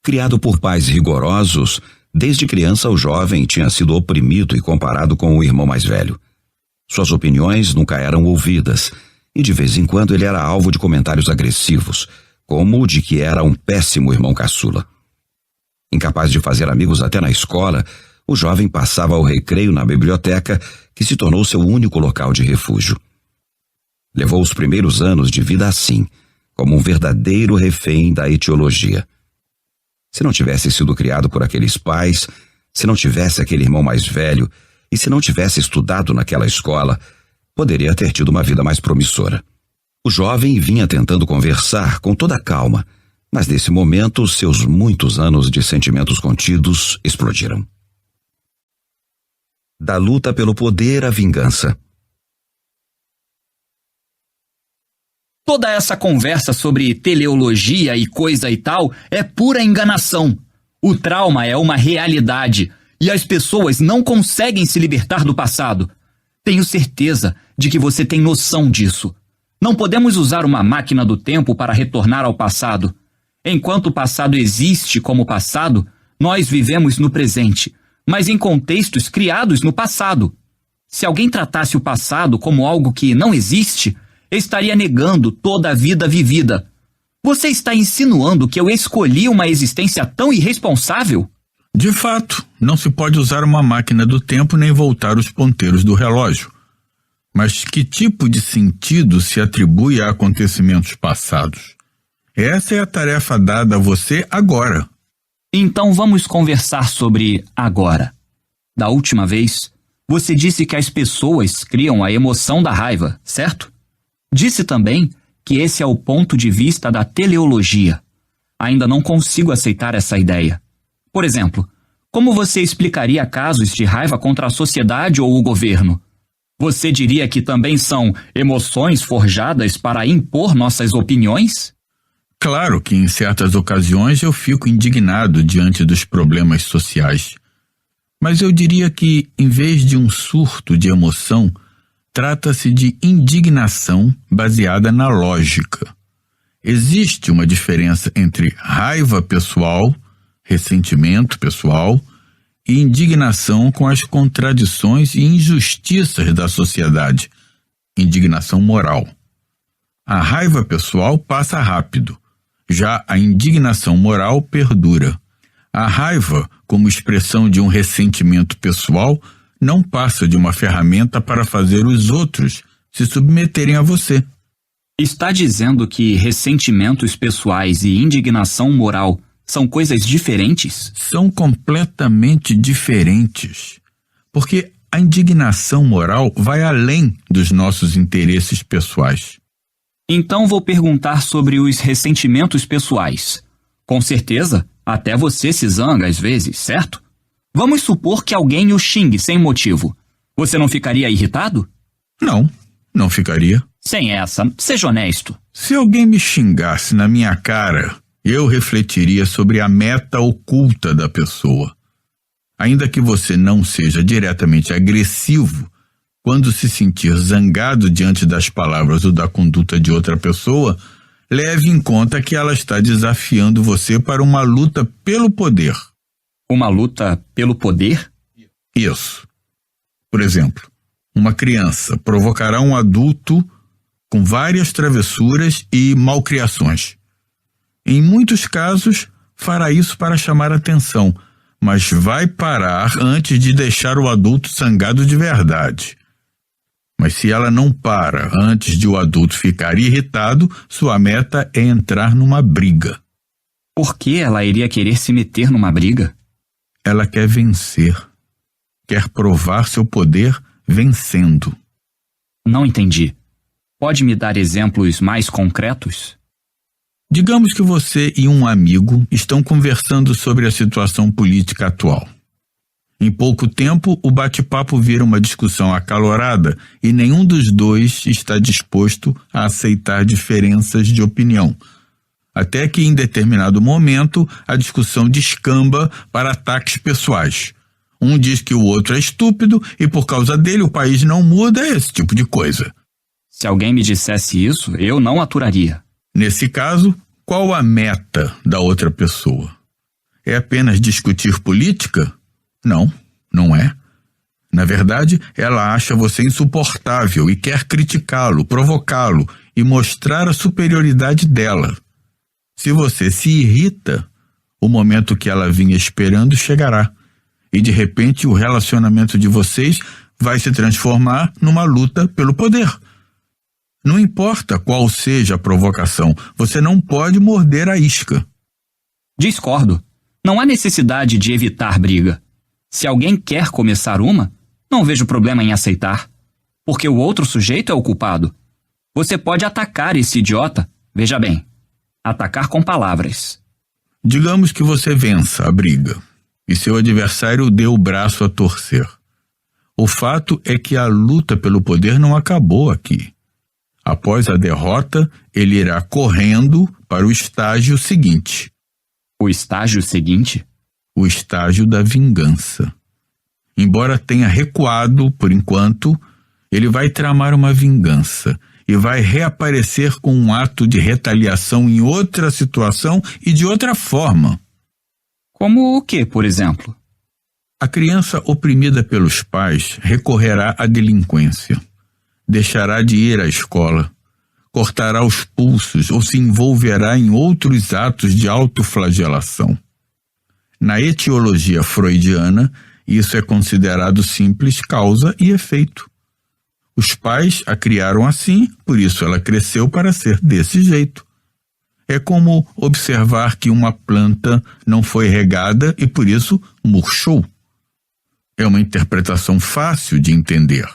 Criado por pais rigorosos, desde criança o jovem tinha sido oprimido e comparado com o irmão mais velho. Suas opiniões nunca eram ouvidas, e de vez em quando ele era alvo de comentários agressivos, como o de que era um péssimo irmão caçula. Incapaz de fazer amigos até na escola, o jovem passava o recreio na biblioteca, que se tornou seu único local de refúgio. Levou os primeiros anos de vida assim, como um verdadeiro refém da etiologia. Se não tivesse sido criado por aqueles pais, se não tivesse aquele irmão mais velho, e se não tivesse estudado naquela escola, poderia ter tido uma vida mais promissora. O jovem vinha tentando conversar com toda a calma, mas nesse momento seus muitos anos de sentimentos contidos explodiram. Da luta pelo poder à vingança. Toda essa conversa sobre teleologia e coisa e tal é pura enganação. O trauma é uma realidade e as pessoas não conseguem se libertar do passado. Tenho certeza de que você tem noção disso. Não podemos usar uma máquina do tempo para retornar ao passado. Enquanto o passado existe como passado, nós vivemos no presente, mas em contextos criados no passado. Se alguém tratasse o passado como algo que não existe, estaria negando toda a vida vivida. Você está insinuando que eu escolhi uma existência tão irresponsável? De fato, não se pode usar uma máquina do tempo nem voltar os ponteiros do relógio. Mas que tipo de sentido se atribui a acontecimentos passados? Essa é a tarefa dada a você agora. Então vamos conversar sobre agora. Da última vez, você disse que as pessoas criam a emoção da raiva, certo? Disse também que esse é o ponto de vista da teleologia. Ainda não consigo aceitar essa ideia. Por exemplo, como você explicaria casos de raiva contra a sociedade ou o governo? Você diria que também são emoções forjadas para impor nossas opiniões? Claro que em certas ocasiões eu fico indignado diante dos problemas sociais. Mas eu diria que, em vez de um surto de emoção, trata-se de indignação baseada na lógica. Existe uma diferença entre raiva pessoal, ressentimento pessoal e indignação com as contradições e injustiças da sociedade, indignação moral. A raiva pessoal passa rápido, já a indignação moral perdura. A raiva, como expressão de um ressentimento pessoal, não passa de uma ferramenta para fazer os outros se submeterem a você. Está dizendo que ressentimentos pessoais e indignação moral são coisas diferentes? São completamente diferentes. Porque a indignação moral vai além dos nossos interesses pessoais. Então vou perguntar sobre os ressentimentos pessoais. Com certeza, até você se zanga às vezes, certo? Vamos supor que alguém o xingue sem motivo. Você não ficaria irritado? Não, não ficaria. Sem essa, seja honesto. Se alguém me xingasse na minha cara, eu refletiria sobre a meta oculta da pessoa. Ainda que você não seja diretamente agressivo, quando se sentir zangado diante das palavras ou da conduta de outra pessoa, leve em conta que ela está desafiando você para uma luta pelo poder. Uma luta pelo poder? Isso. Por exemplo, uma criança provocará um adulto com várias travessuras e malcriações. Em muitos casos, fará isso para chamar atenção, mas vai parar antes de deixar o adulto zangado de verdade. Mas se ela não para antes de o adulto ficar irritado, sua meta é entrar numa briga. Por que ela iria querer se meter numa briga? Ela quer vencer. Quer provar seu poder vencendo. Não entendi. Pode me dar exemplos mais concretos? Digamos que você e um amigo estão conversando sobre a situação política atual. Em pouco tempo, o bate-papo vira uma discussão acalorada e nenhum dos dois está disposto a aceitar diferenças de opinião. Até que, em determinado momento, a discussão descamba para ataques pessoais. Um diz que o outro é estúpido e, por causa dele, o país não muda, esse tipo de coisa. Se alguém me dissesse isso, eu não aturaria. Nesse caso, qual a meta da outra pessoa? É apenas discutir política? Não, não é. Na verdade, ela acha você insuportável e quer criticá-lo, provocá-lo e mostrar a superioridade dela. Se você se irrita, o momento que ela vinha esperando chegará. E de repente o relacionamento de vocês vai se transformar numa luta pelo poder. Não importa qual seja a provocação, você não pode morder a isca. Discordo. Não há necessidade de evitar briga. Se alguém quer começar uma, não vejo problema em aceitar. Porque o outro sujeito é o culpado. Você pode atacar esse idiota. Veja bem, atacar com palavras. Digamos que você vença a briga e seu adversário dê o braço a torcer. O fato é que a luta pelo poder não acabou aqui. Após a derrota, ele irá correndo para o estágio seguinte. O estágio seguinte? O estágio da vingança. Embora tenha recuado por enquanto, ele vai tramar uma vingança e vai reaparecer com um ato de retaliação em outra situação e de outra forma. Como o que, por exemplo? A criança oprimida pelos pais recorrerá à delinquência. Deixará de ir à escola, cortará os pulsos ou se envolverá em outros atos de autoflagelação. Na etiologia freudiana, isso é considerado simples causa e efeito. Os pais a criaram assim, por isso ela cresceu para ser desse jeito. É como observar que uma planta não foi regada e por isso murchou. É uma interpretação fácil de entender.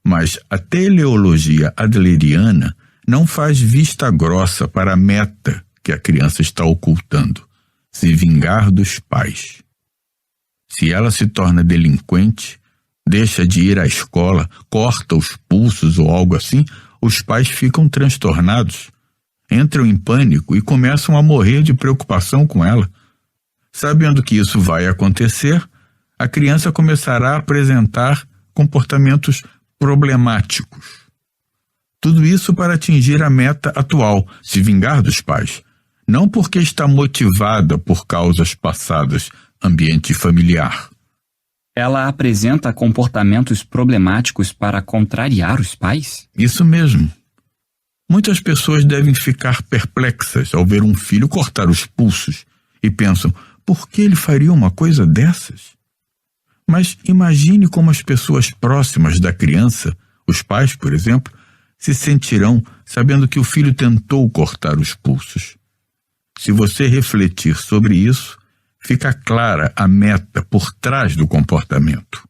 Mas a teleologia adleriana não faz vista grossa para a meta que a criança está ocultando, se vingar dos pais. Se ela se torna delinquente, deixa de ir à escola, corta os pulsos ou algo assim, os pais ficam transtornados, entram em pânico e começam a morrer de preocupação com ela. Sabendo que isso vai acontecer, a criança começará a apresentar comportamentos problemáticos. Tudo isso para atingir a meta atual, se vingar dos pais. Não porque está motivada por causas passadas, ambiente familiar. Ela apresenta comportamentos problemáticos para contrariar os pais? Isso mesmo. Muitas pessoas devem ficar perplexas ao ver um filho cortar os pulsos e pensam, por que ele faria uma coisa dessas? Mas imagine como as pessoas próximas da criança, os pais, por exemplo, se sentirão sabendo que o filho tentou cortar os pulsos. Se você refletir sobre isso, fica clara a meta por trás do comportamento.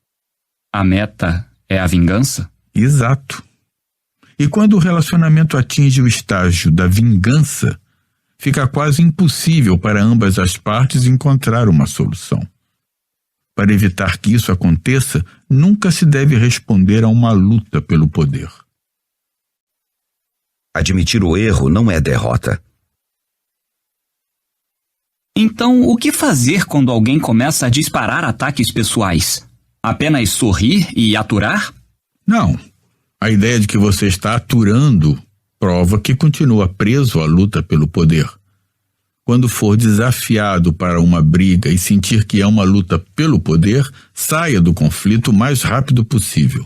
A meta é a vingança? Exato. E quando o relacionamento atinge o estágio da vingança, fica quase impossível para ambas as partes encontrar uma solução. Para evitar que isso aconteça, nunca se deve responder a uma luta pelo poder. Admitir o erro não é derrota. Então, o que fazer quando alguém começa a disparar ataques pessoais? Apenas sorrir e aturar? Não. A ideia de que você está aturando prova que continua preso à luta pelo poder. Quando for desafiado para uma briga e sentir que é uma luta pelo poder, saia do conflito o mais rápido possível.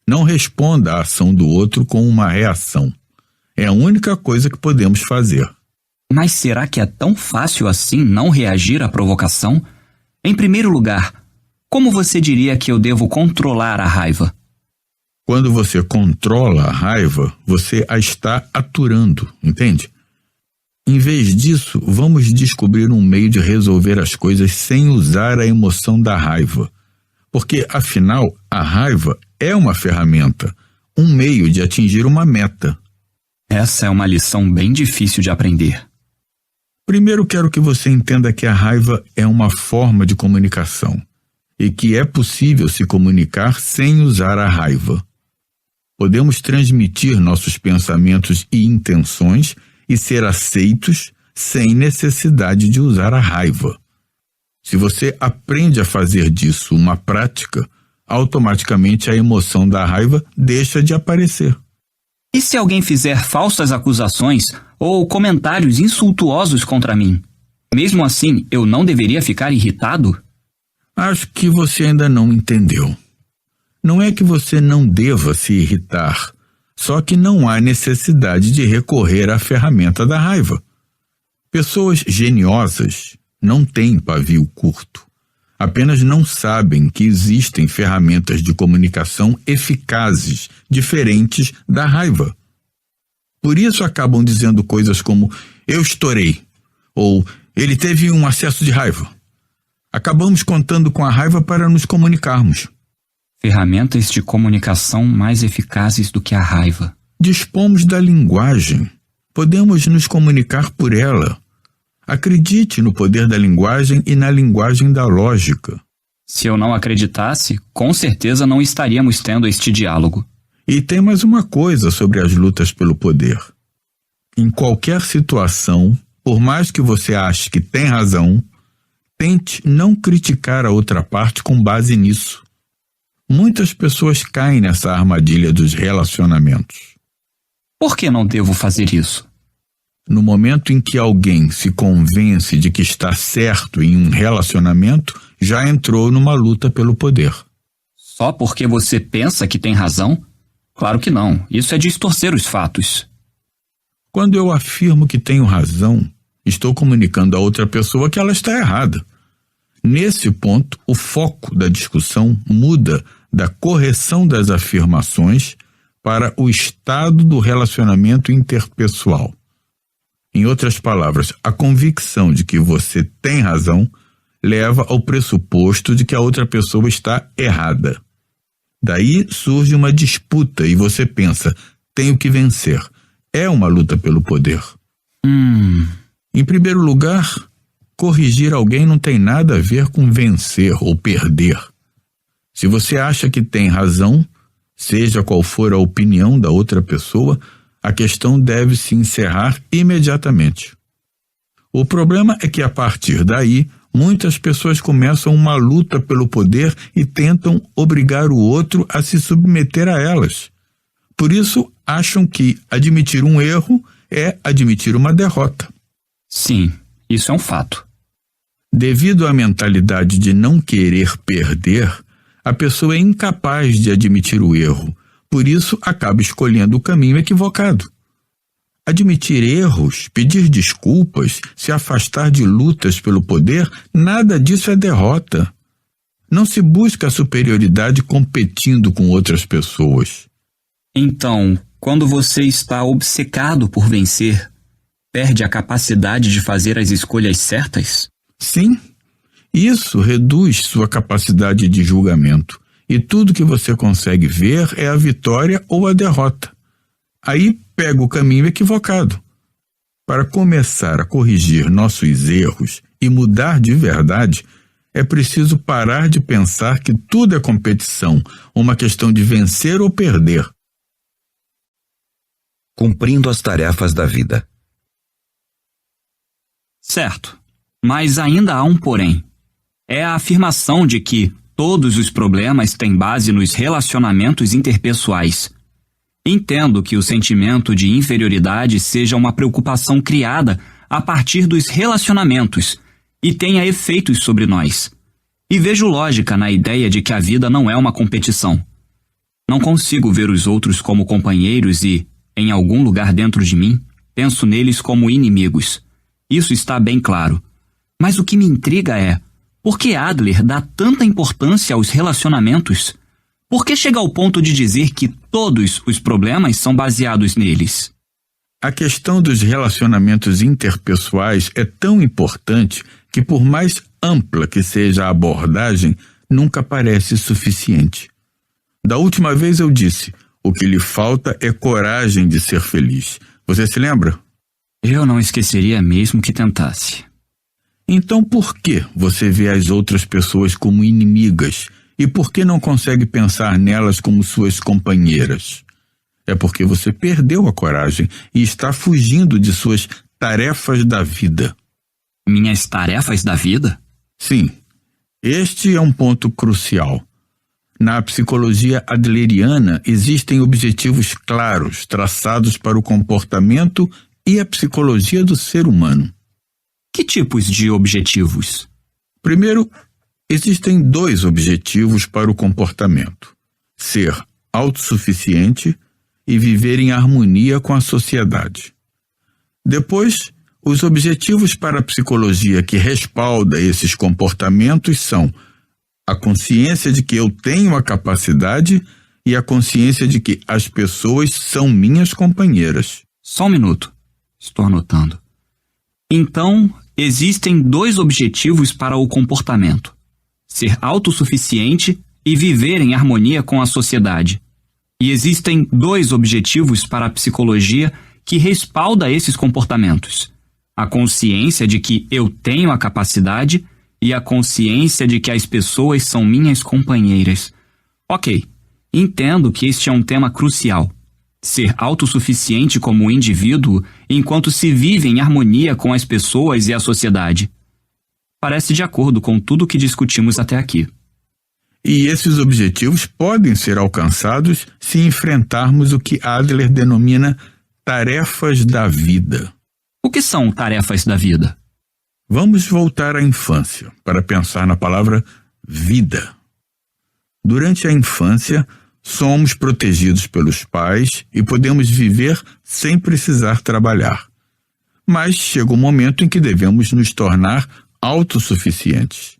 Não responda à ação do outro com uma reação. É a única coisa que podemos fazer. Mas será que é tão fácil assim não reagir à provocação? Em primeiro lugar, como você diria que eu devo controlar a raiva? Quando você controla a raiva, você a está aturando, entende? Em vez disso, vamos descobrir um meio de resolver as coisas sem usar a emoção da raiva. Porque, afinal, a raiva é uma ferramenta, um meio de atingir uma meta. Essa é uma lição bem difícil de aprender. Primeiro, quero que você entenda que a raiva é uma forma de comunicação e que é possível se comunicar sem usar a raiva. Podemos transmitir nossos pensamentos e intenções e ser aceitos sem necessidade de usar a raiva. Se você aprende a fazer disso uma prática, automaticamente a emoção da raiva deixa de aparecer. E se alguém fizer falsas acusações ou comentários insultuosos contra mim? Mesmo assim, eu não deveria ficar irritado? Acho que você ainda não entendeu. Não é que você não deva se irritar, só que não há necessidade de recorrer à ferramenta da raiva. Pessoas geniosas não têm pavio curto. Apenas não sabem que existem ferramentas de comunicação eficazes, diferentes da raiva. Por isso acabam dizendo coisas como "eu estourei" ou "ele teve um acesso de raiva". Acabamos contando com a raiva para nos comunicarmos. Ferramentas de comunicação mais eficazes do que a raiva. Dispomos da linguagem. Podemos nos comunicar por ela. Acredite no poder da linguagem e na linguagem da lógica. Se eu não acreditasse, com certeza não estaríamos tendo este diálogo. E tem mais uma coisa sobre as lutas pelo poder. Em qualquer situação, por mais que você ache que tem razão, tente não criticar a outra parte com base nisso. Muitas pessoas caem nessa armadilha dos relacionamentos. Por que não devo fazer isso? No momento em que alguém se convence de que está certo em um relacionamento, já entrou numa luta pelo poder. Só porque você pensa que tem razão? Claro que não. Isso é distorcer os fatos. Quando eu afirmo que tenho razão, estou comunicando a outra pessoa que ela está errada. Nesse ponto, o foco da discussão muda da correção das afirmações para o estado do relacionamento interpessoal. Em outras palavras, a convicção de que você tem razão leva ao pressuposto de que a outra pessoa está errada. Daí surge uma disputa e você pensa, tenho que vencer. É uma luta pelo poder. Em primeiro lugar, corrigir alguém não tem nada a ver com vencer ou perder. Se você acha que tem razão, seja qual for a opinião da outra pessoa, a questão deve se encerrar imediatamente. O problema é que, a partir daí, muitas pessoas começam uma luta pelo poder e tentam obrigar o outro a se submeter a elas. Por isso, acham que admitir um erro é admitir uma derrota. Sim, isso é um fato. Devido à mentalidade de não querer perder, a pessoa é incapaz de admitir o erro. Por isso, acaba escolhendo o caminho equivocado. Admitir erros, pedir desculpas, se afastar de lutas pelo poder, nada disso é derrota. Não se busca a superioridade competindo com outras pessoas. Então, quando você está obcecado por vencer, perde a capacidade de fazer as escolhas certas? Sim, isso reduz sua capacidade de julgamento. E tudo que você consegue ver é a vitória ou a derrota. Aí pega o caminho equivocado. Para começar a corrigir nossos erros e mudar de verdade, é preciso parar de pensar que tudo é competição, uma questão de vencer ou perder. Cumprindo as tarefas da vida. Certo, mas ainda há um porém. É a afirmação de que todos os problemas têm base nos relacionamentos interpessoais. Entendo que o sentimento de inferioridade seja uma preocupação criada a partir dos relacionamentos e tenha efeitos sobre nós. E vejo lógica na ideia de que a vida não é uma competição. Não consigo ver os outros como companheiros e, em algum lugar dentro de mim, penso neles como inimigos. Isso está bem claro. Mas o que me intriga é: por que Adler dá tanta importância aos relacionamentos? Por que chega ao ponto de dizer que todos os problemas são baseados neles? A questão dos relacionamentos interpessoais é tão importante que, por mais ampla que seja a abordagem, nunca parece suficiente. Da última vez eu disse, o que lhe falta é coragem de ser feliz. Você se lembra? Eu não esqueceria mesmo que tentasse. Então por que você vê as outras pessoas como inimigas e por que não consegue pensar nelas como suas companheiras? É porque você perdeu a coragem e está fugindo de suas tarefas da vida. Minhas tarefas da vida? Sim, este é um ponto crucial. Na psicologia adleriana existem objetivos claros traçados para o comportamento e a psicologia do ser humano. Que tipos de objetivos? Primeiro, existem 2 objetivos para o comportamento: ser autossuficiente e viver em harmonia com a sociedade. Depois, os objetivos para a psicologia que respalda esses comportamentos são a consciência de que eu tenho a capacidade e a consciência de que as pessoas são minhas companheiras. Só um minuto. Estou anotando. Então, existem 2 objetivos para o comportamento: ser autossuficiente e viver em harmonia com a sociedade. E existem 2 objetivos para a psicologia que respalda esses comportamentos: a consciência de que eu tenho a capacidade e a consciência de que as pessoas são minhas companheiras. Ok, entendo que este é um tema crucial. Ser autossuficiente como indivíduo enquanto se vive em harmonia com as pessoas e a sociedade. Parece de acordo com tudo o que discutimos até aqui. E esses objetivos podem ser alcançados se enfrentarmos o que Adler denomina tarefas da vida. O que são tarefas da vida? Vamos voltar à infância para pensar na palavra vida. Durante a infância, somos protegidos pelos pais e podemos viver sem precisar trabalhar. Mas chega um momento em que devemos nos tornar autossuficientes.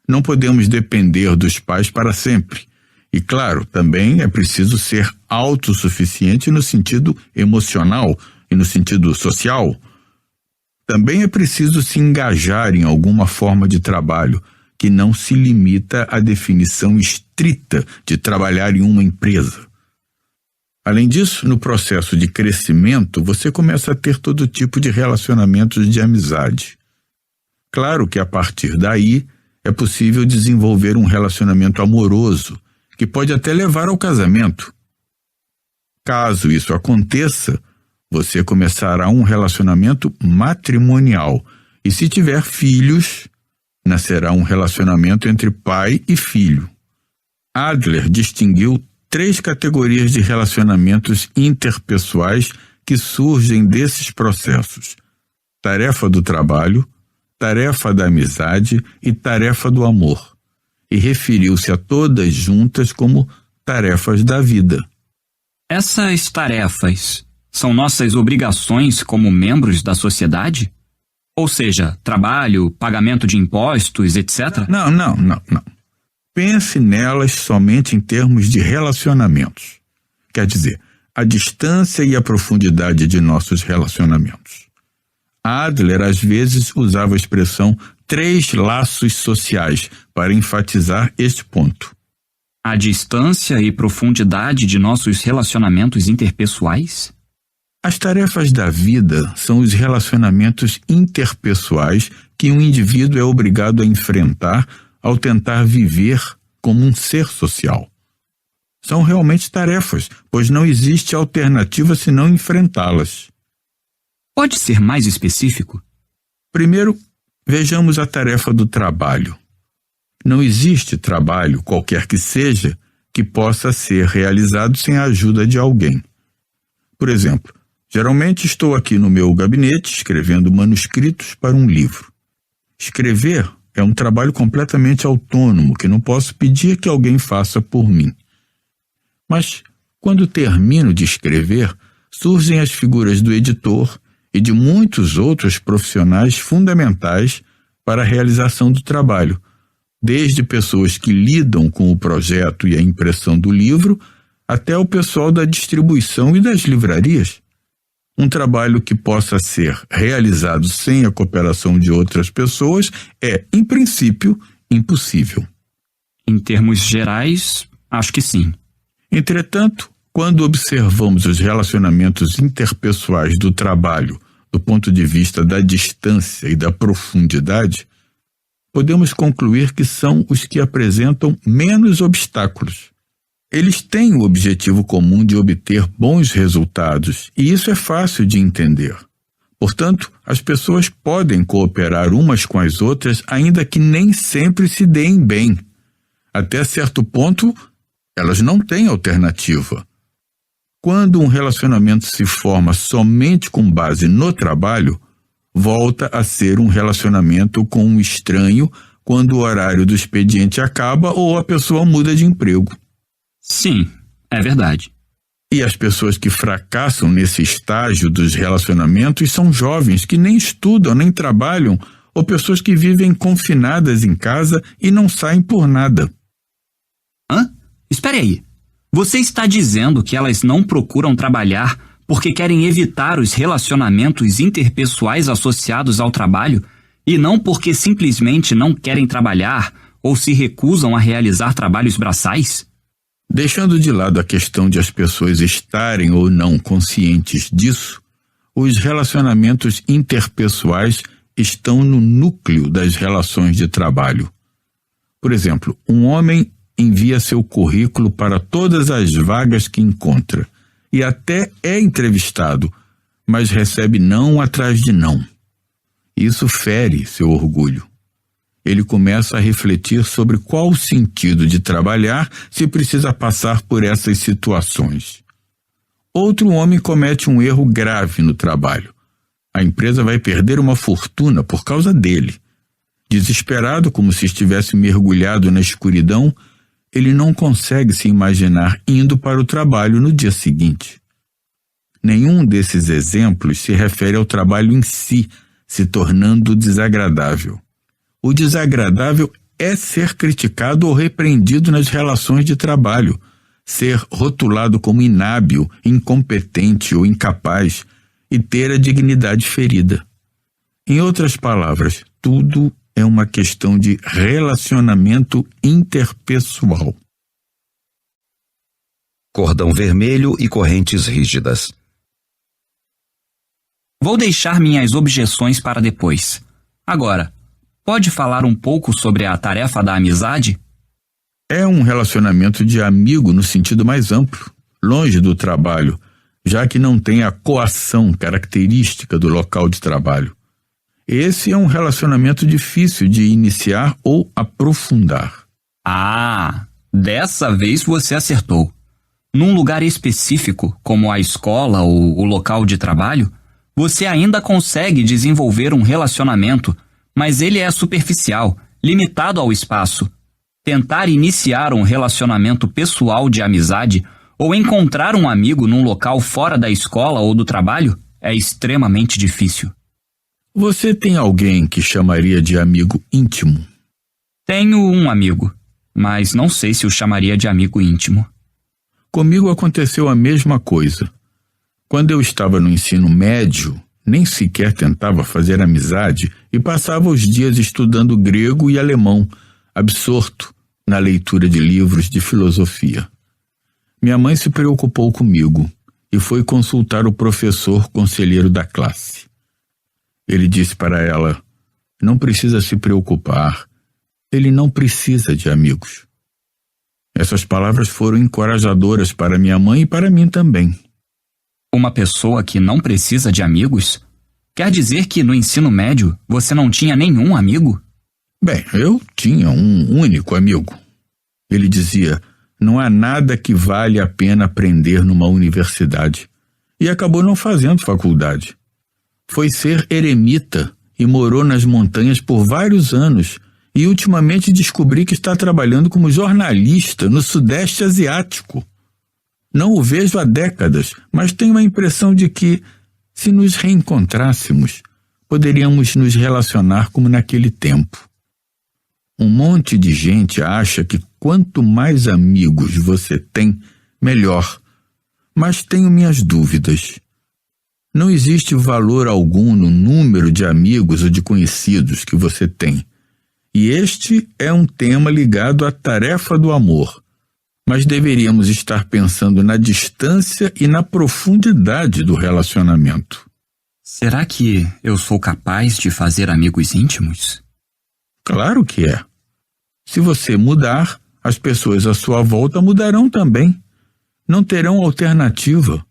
Não podemos depender dos pais para sempre. E, claro, também é preciso ser autossuficiente no sentido emocional e no sentido social. Também é preciso se engajar em alguma forma de trabalho que não se limita à definição estrita de trabalhar em uma empresa. Além disso, no processo de crescimento, você começa a ter todo tipo de relacionamentos de amizade. Claro que a partir daí é possível desenvolver um relacionamento amoroso, que pode até levar ao casamento. Caso isso aconteça, você começará um relacionamento matrimonial e, se tiver filhos, nascerá um relacionamento entre pai e filho. Adler distinguiu 3 categorias de relacionamentos interpessoais que surgem desses processos: tarefa do trabalho, tarefa da amizade e tarefa do amor, e referiu-se a todas juntas como tarefas da vida. Essas tarefas são nossas obrigações como membros da sociedade? Ou seja, trabalho, pagamento de impostos, etc? Não. Pense nelas somente em termos de relacionamentos. Quer dizer, a distância e a profundidade de nossos relacionamentos. Adler às vezes usava a expressão 3 laços sociais para enfatizar este ponto. A distância e profundidade de nossos relacionamentos interpessoais? As tarefas da vida são os relacionamentos interpessoais que um indivíduo é obrigado a enfrentar ao tentar viver como um ser social. São realmente tarefas, pois não existe alternativa senão enfrentá-las. Pode ser mais específico? Primeiro, vejamos a tarefa do trabalho. Não existe trabalho, qualquer que seja, que possa ser realizado sem a ajuda de alguém. Por exemplo, geralmente estou aqui no meu gabinete escrevendo manuscritos para um livro. Escrever é um trabalho completamente autônomo que não posso pedir que alguém faça por mim. Mas, quando termino de escrever, surgem as figuras do editor e de muitos outros profissionais fundamentais para a realização do trabalho. desde pessoas que lidam com o projeto e a impressão do livro, até o pessoal da distribuição e das livrarias. Um trabalho que possa ser realizado sem a cooperação de outras pessoas é, em princípio, impossível. Em termos gerais, acho que sim. Entretanto, quando observamos os relacionamentos interpessoais do trabalho do ponto de vista da distância e da profundidade, podemos concluir que são os que apresentam menos obstáculos. Eles têm o objetivo comum de obter bons resultados, e isso é fácil de entender. Portanto, as pessoas podem cooperar umas com as outras, ainda que nem sempre se deem bem. Até certo ponto, elas não têm alternativa. Quando um relacionamento se forma somente com base no trabalho, volta a ser um relacionamento com um estranho quando o horário do expediente acaba ou a pessoa muda de emprego. Sim, é verdade. E as pessoas que fracassam nesse estágio dos relacionamentos são jovens que nem estudam, nem trabalham, ou pessoas que vivem confinadas em casa e não saem por nada. Hã? Espere aí. Você está dizendo que elas não procuram trabalhar porque querem evitar os relacionamentos interpessoais associados ao trabalho e não porque simplesmente não querem trabalhar ou se recusam a realizar trabalhos braçais? Deixando de lado a questão de as pessoas estarem ou não conscientes disso, os relacionamentos interpessoais estão no núcleo das relações de trabalho. Por exemplo, um homem envia seu currículo para todas as vagas que encontra e até é entrevistado, mas recebe não atrás de não. Isso fere seu orgulho. Ele começa a refletir sobre qual o sentido de trabalhar se precisa passar por essas situações. Outro homem comete um erro grave no trabalho. A empresa vai perder uma fortuna por causa dele. Desesperado, como se estivesse mergulhado na escuridão, ele não consegue se imaginar indo para o trabalho no dia seguinte. Nenhum desses exemplos se refere ao trabalho em si, se tornando desagradável. O desagradável é ser criticado ou repreendido nas relações de trabalho, ser rotulado como inábil, incompetente ou incapaz e ter a dignidade ferida. Em outras palavras, tudo é uma questão de relacionamento interpessoal. Cordão vermelho e correntes rígidas. Vou deixar minhas objeções para depois. Agora, pode falar um pouco sobre a tarefa da amizade? É um relacionamento de amigo no sentido mais amplo, longe do trabalho, já que não tem a coação característica do local de trabalho. Esse é um relacionamento difícil de iniciar ou aprofundar. Ah, dessa vez você acertou. Num lugar específico, como a escola ou o local de trabalho, você ainda consegue desenvolver um relacionamento, mas ele é superficial, limitado ao espaço. Tentar iniciar um relacionamento pessoal de amizade ou encontrar um amigo num local fora da escola ou do trabalho é extremamente difícil. Você tem alguém que chamaria de amigo íntimo? Tenho um amigo, mas não sei se o chamaria de amigo íntimo. Comigo aconteceu a mesma coisa. Quando eu estava no ensino médio, nem sequer tentava fazer amizade e passava os dias estudando grego e alemão, absorto na leitura de livros de filosofia. Minha mãe se preocupou comigo e foi consultar o professor conselheiro da classe. Ele disse para ela: não precisa se preocupar, ele não precisa de amigos. Essas palavras foram encorajadoras para minha mãe e para mim também. Uma pessoa que não precisa de amigos? Quer dizer que no ensino médio você não tinha nenhum amigo? Bem, eu tinha um único amigo. Ele dizia: não há nada que vale a pena aprender numa universidade. E acabou não fazendo faculdade. Foi ser eremita e morou nas montanhas por vários anos e ultimamente descobri que está trabalhando como jornalista no Sudeste Asiático. Não o vejo há décadas, mas tenho a impressão de que, se nos reencontrássemos, poderíamos nos relacionar como naquele tempo. Um monte de gente acha que quanto mais amigos você tem, melhor. Mas tenho minhas dúvidas. Não existe valor algum no número de amigos ou de conhecidos que você tem. E este é um tema ligado à tarefa do amor. Mas deveríamos estar pensando na distância e na profundidade do relacionamento. Será que eu sou capaz de fazer amigos íntimos? Claro que é. Se você mudar, as pessoas à sua volta mudarão também. Não terão alternativa.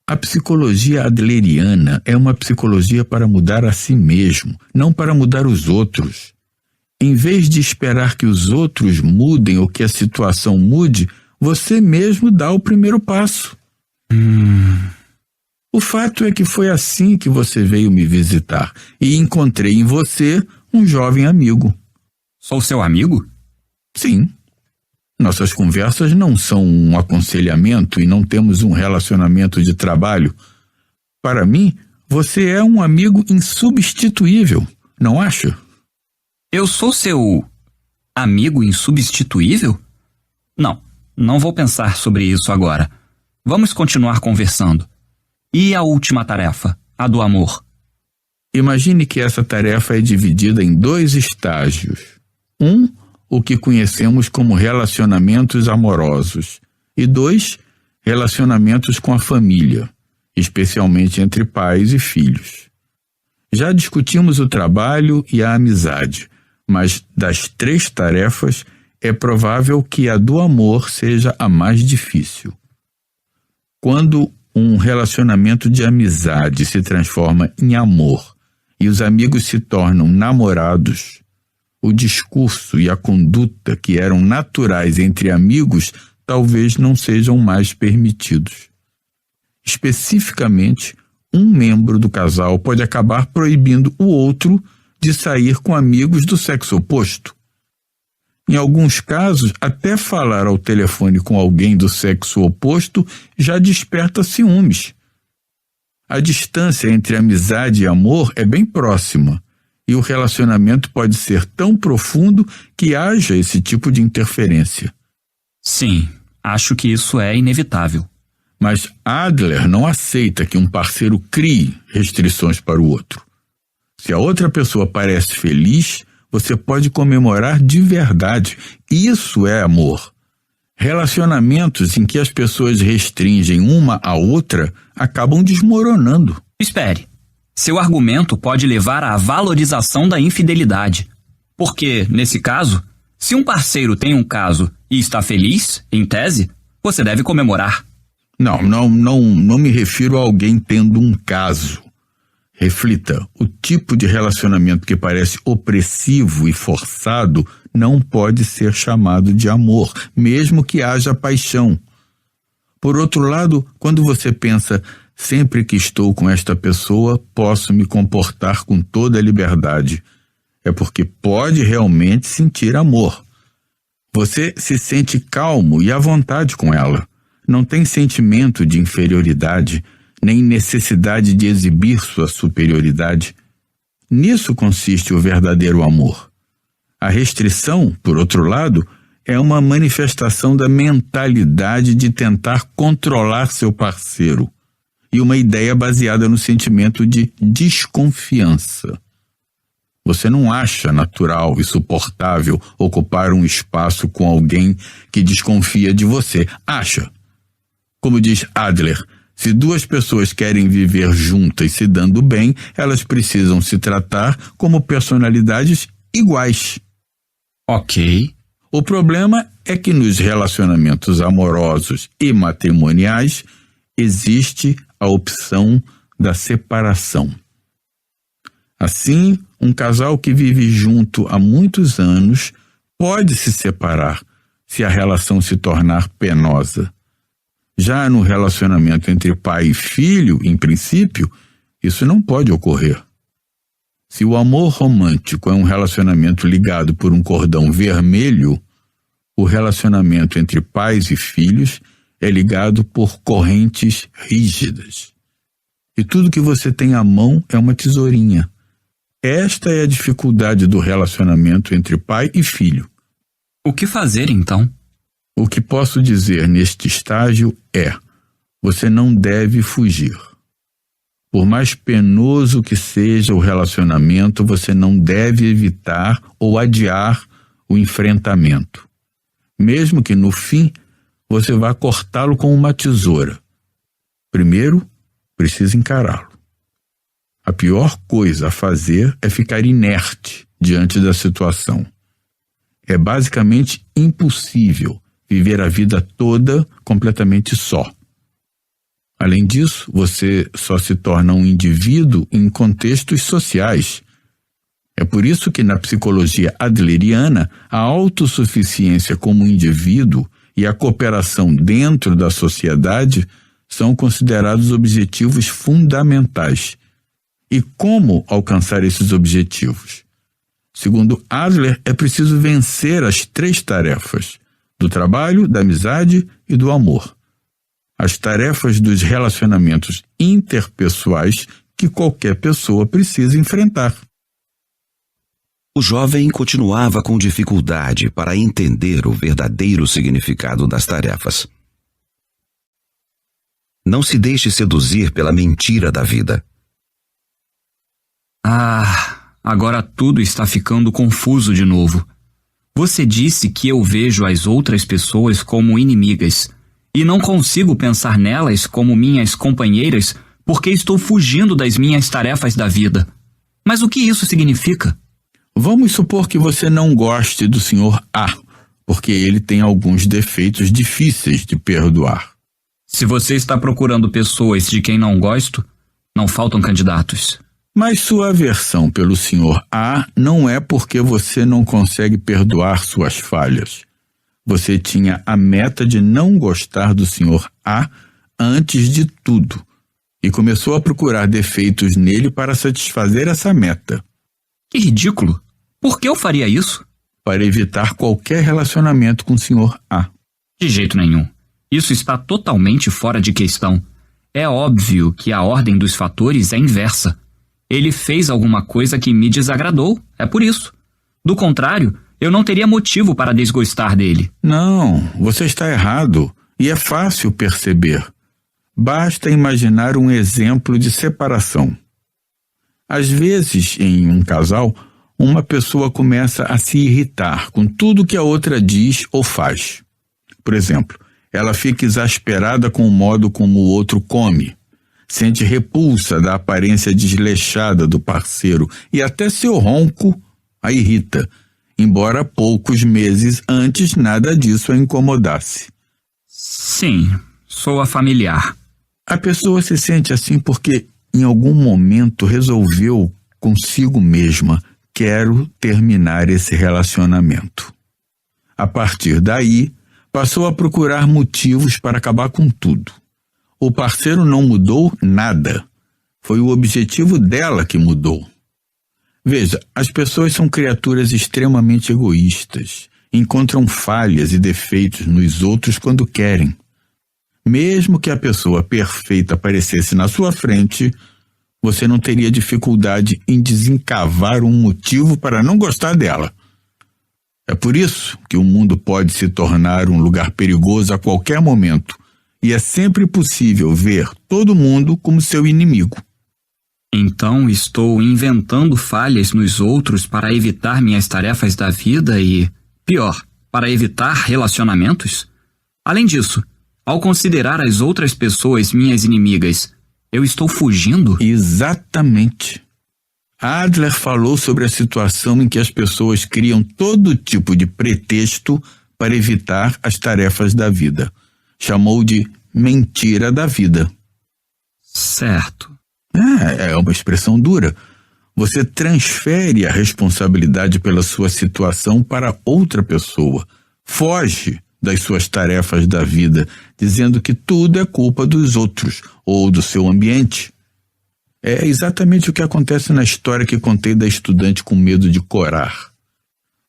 A psicologia adleriana é uma psicologia para mudar a si mesmo, não para mudar os outros. Em vez de esperar que os outros mudem ou que a situação mude, você mesmo dá o primeiro passo. O fato é que foi assim que você veio me visitar e encontrei em você um jovem amigo. Sou seu amigo? Sim. Nossas conversas não são um aconselhamento e não temos um relacionamento de trabalho. Para mim, você é um amigo insubstituível, não acha? Eu sou seu amigo insubstituível? Não vou pensar sobre isso agora. Vamos continuar conversando. E a última tarefa, a do amor? Imagine que essa tarefa é dividida em 2 estágios. O que conhecemos como relacionamentos amorosos. E 2, relacionamentos com a família, especialmente entre pais e filhos. Já discutimos o trabalho e a amizade, mas das 3 tarefas, é provável que a do amor seja a mais difícil. Quando um relacionamento de amizade se transforma em amor e os amigos se tornam namorados, o discurso e a conduta que eram naturais entre amigos talvez não sejam mais permitidos. Especificamente, um membro do casal pode acabar proibindo o outro de sair com amigos do sexo oposto. Em alguns casos, até falar ao telefone com alguém do sexo oposto já desperta ciúmes. A distância entre amizade e amor é bem próxima, e o relacionamento pode ser tão profundo que haja esse tipo de interferência. Sim, acho que isso é inevitável. Mas Adler não aceita que um parceiro crie restrições para o outro. Se a outra pessoa parece feliz, você pode comemorar de verdade. Isso é amor. Relacionamentos em que as pessoas restringem uma à outra acabam desmoronando. Espere. Seu argumento pode levar à valorização da infidelidade. Porque, nesse caso, se um parceiro tem um caso e está feliz, em tese, você deve comemorar. Não me refiro a alguém tendo um caso. Reflita, o tipo de relacionamento que parece opressivo e forçado não pode ser chamado de amor, mesmo que haja paixão. Por outro lado, quando você pensa, sempre que estou com esta pessoa, posso me comportar com toda a liberdade, é porque pode realmente sentir amor. Você se sente calmo e à vontade com ela. Não tem sentimento de inferioridade, nem necessidade de exibir sua superioridade. Nisso consiste o verdadeiro amor. A restrição, por outro lado, é uma manifestação da mentalidade de tentar controlar seu parceiro e uma ideia baseada no sentimento de desconfiança. Você não acha natural e suportável ocupar um espaço com alguém que desconfia de você. Acha. Como diz Adler, se 2 pessoas querem viver juntas se dando bem, elas precisam se tratar como personalidades iguais. Ok. O problema é que nos relacionamentos amorosos e matrimoniais existe a opção da separação. Assim, um casal que vive junto há muitos anos pode se separar se a relação se tornar penosa. Já no relacionamento entre pai e filho, em princípio, isso não pode ocorrer. Se o amor romântico é um relacionamento ligado por um cordão vermelho, o relacionamento entre pais e filhos é ligado por correntes rígidas. E tudo que você tem à mão é uma tesourinha. Esta é a dificuldade do relacionamento entre pai e filho. O que fazer, então? O que posso dizer neste estágio é: você não deve fugir. Por mais penoso que seja o relacionamento, você não deve evitar ou adiar o enfrentamento. Mesmo que no fim você vá cortá-lo com uma tesoura. Primeiro, precisa encará-lo. A pior coisa a fazer é ficar inerte diante da situação. É basicamente impossível viver a vida toda completamente só. Além disso, você só se torna um indivíduo em contextos sociais. É por isso que na psicologia adleriana, a autossuficiência como indivíduo e a cooperação dentro da sociedade são considerados objetivos fundamentais. E como alcançar esses objetivos? Segundo Adler, é preciso vencer as 3 tarefas: do trabalho, da amizade e do amor. As tarefas dos relacionamentos interpessoais que qualquer pessoa precisa enfrentar. O jovem continuava com dificuldade para entender o verdadeiro significado das tarefas. Não se deixe seduzir pela mentira da vida. Agora tudo está ficando confuso de novo. Você disse que eu vejo as outras pessoas como inimigas e não consigo pensar nelas como minhas companheiras porque estou fugindo das minhas tarefas da vida. Mas o que isso significa? Vamos supor que você não goste do Sr. A, porque ele tem alguns defeitos difíceis de perdoar. Se você está procurando pessoas de quem não gosto, não faltam candidatos. Mas sua aversão pelo Sr. A não é porque você não consegue perdoar suas falhas. Você tinha a meta de não gostar do Sr. A antes de tudo e começou a procurar defeitos nele para satisfazer essa meta. Que ridículo! Por que eu faria isso? Para evitar qualquer relacionamento com o Sr. A. De jeito nenhum. Isso está totalmente fora de questão. É óbvio que a ordem dos fatores é inversa. Ele fez alguma coisa que me desagradou, é por isso. Do contrário, eu não teria motivo para desgostar dele. Não, você está errado, e é fácil perceber. Basta imaginar um exemplo de separação. Às vezes, em um casal, uma pessoa começa a se irritar com tudo que a outra diz ou faz. Por exemplo, ela fica exasperada com o modo como o outro come. Sente repulsa da aparência desleixada do parceiro e até seu ronco a irrita, embora poucos meses antes nada disso a incomodasse. Sim, soa familiar. A pessoa se sente assim porque em algum momento resolveu consigo mesma: quero terminar esse relacionamento. A partir daí, passou a procurar motivos para acabar com tudo. O parceiro não mudou nada. Foi o objetivo dela que mudou. Veja, as pessoas são criaturas extremamente egoístas. Encontram falhas e defeitos nos outros quando querem. Mesmo que a pessoa perfeita aparecesse na sua frente, você não teria dificuldade em desencavar um motivo para não gostar dela. É por isso que o mundo pode se tornar um lugar perigoso a qualquer momento. E é sempre possível ver todo mundo como seu inimigo. Então estou inventando falhas nos outros para evitar minhas tarefas da vida e, pior, para evitar relacionamentos? Além disso, ao considerar as outras pessoas minhas inimigas, eu estou fugindo? Exatamente. Adler falou sobre a situação em que as pessoas criam todo tipo de pretexto para evitar as tarefas da vida. Chamou de mentira da vida. Certo. É uma expressão dura. Você transfere a responsabilidade pela sua situação para outra pessoa. Foge das suas tarefas da vida, dizendo que tudo é culpa dos outros ou do seu ambiente. É exatamente o que acontece na história que contei da estudante com medo de corar.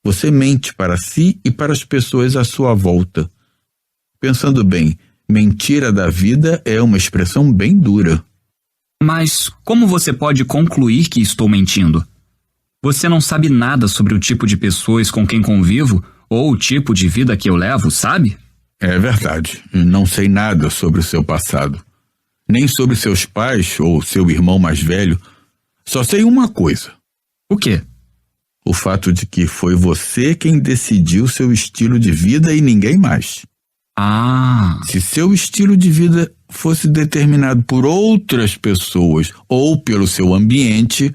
Você mente para si e para as pessoas à sua volta. Pensando bem, mentira da vida é uma expressão bem dura. Mas como você pode concluir que estou mentindo? Você não sabe nada sobre o tipo de pessoas com quem convivo ou o tipo de vida que eu levo, sabe? É verdade. Não sei nada sobre o seu passado. Nem sobre seus pais ou seu irmão mais velho. Só sei uma coisa. O quê? O fato de que foi você quem decidiu seu estilo de vida e ninguém mais. Ah. Se seu estilo de vida fosse determinado por outras pessoas ou pelo seu ambiente,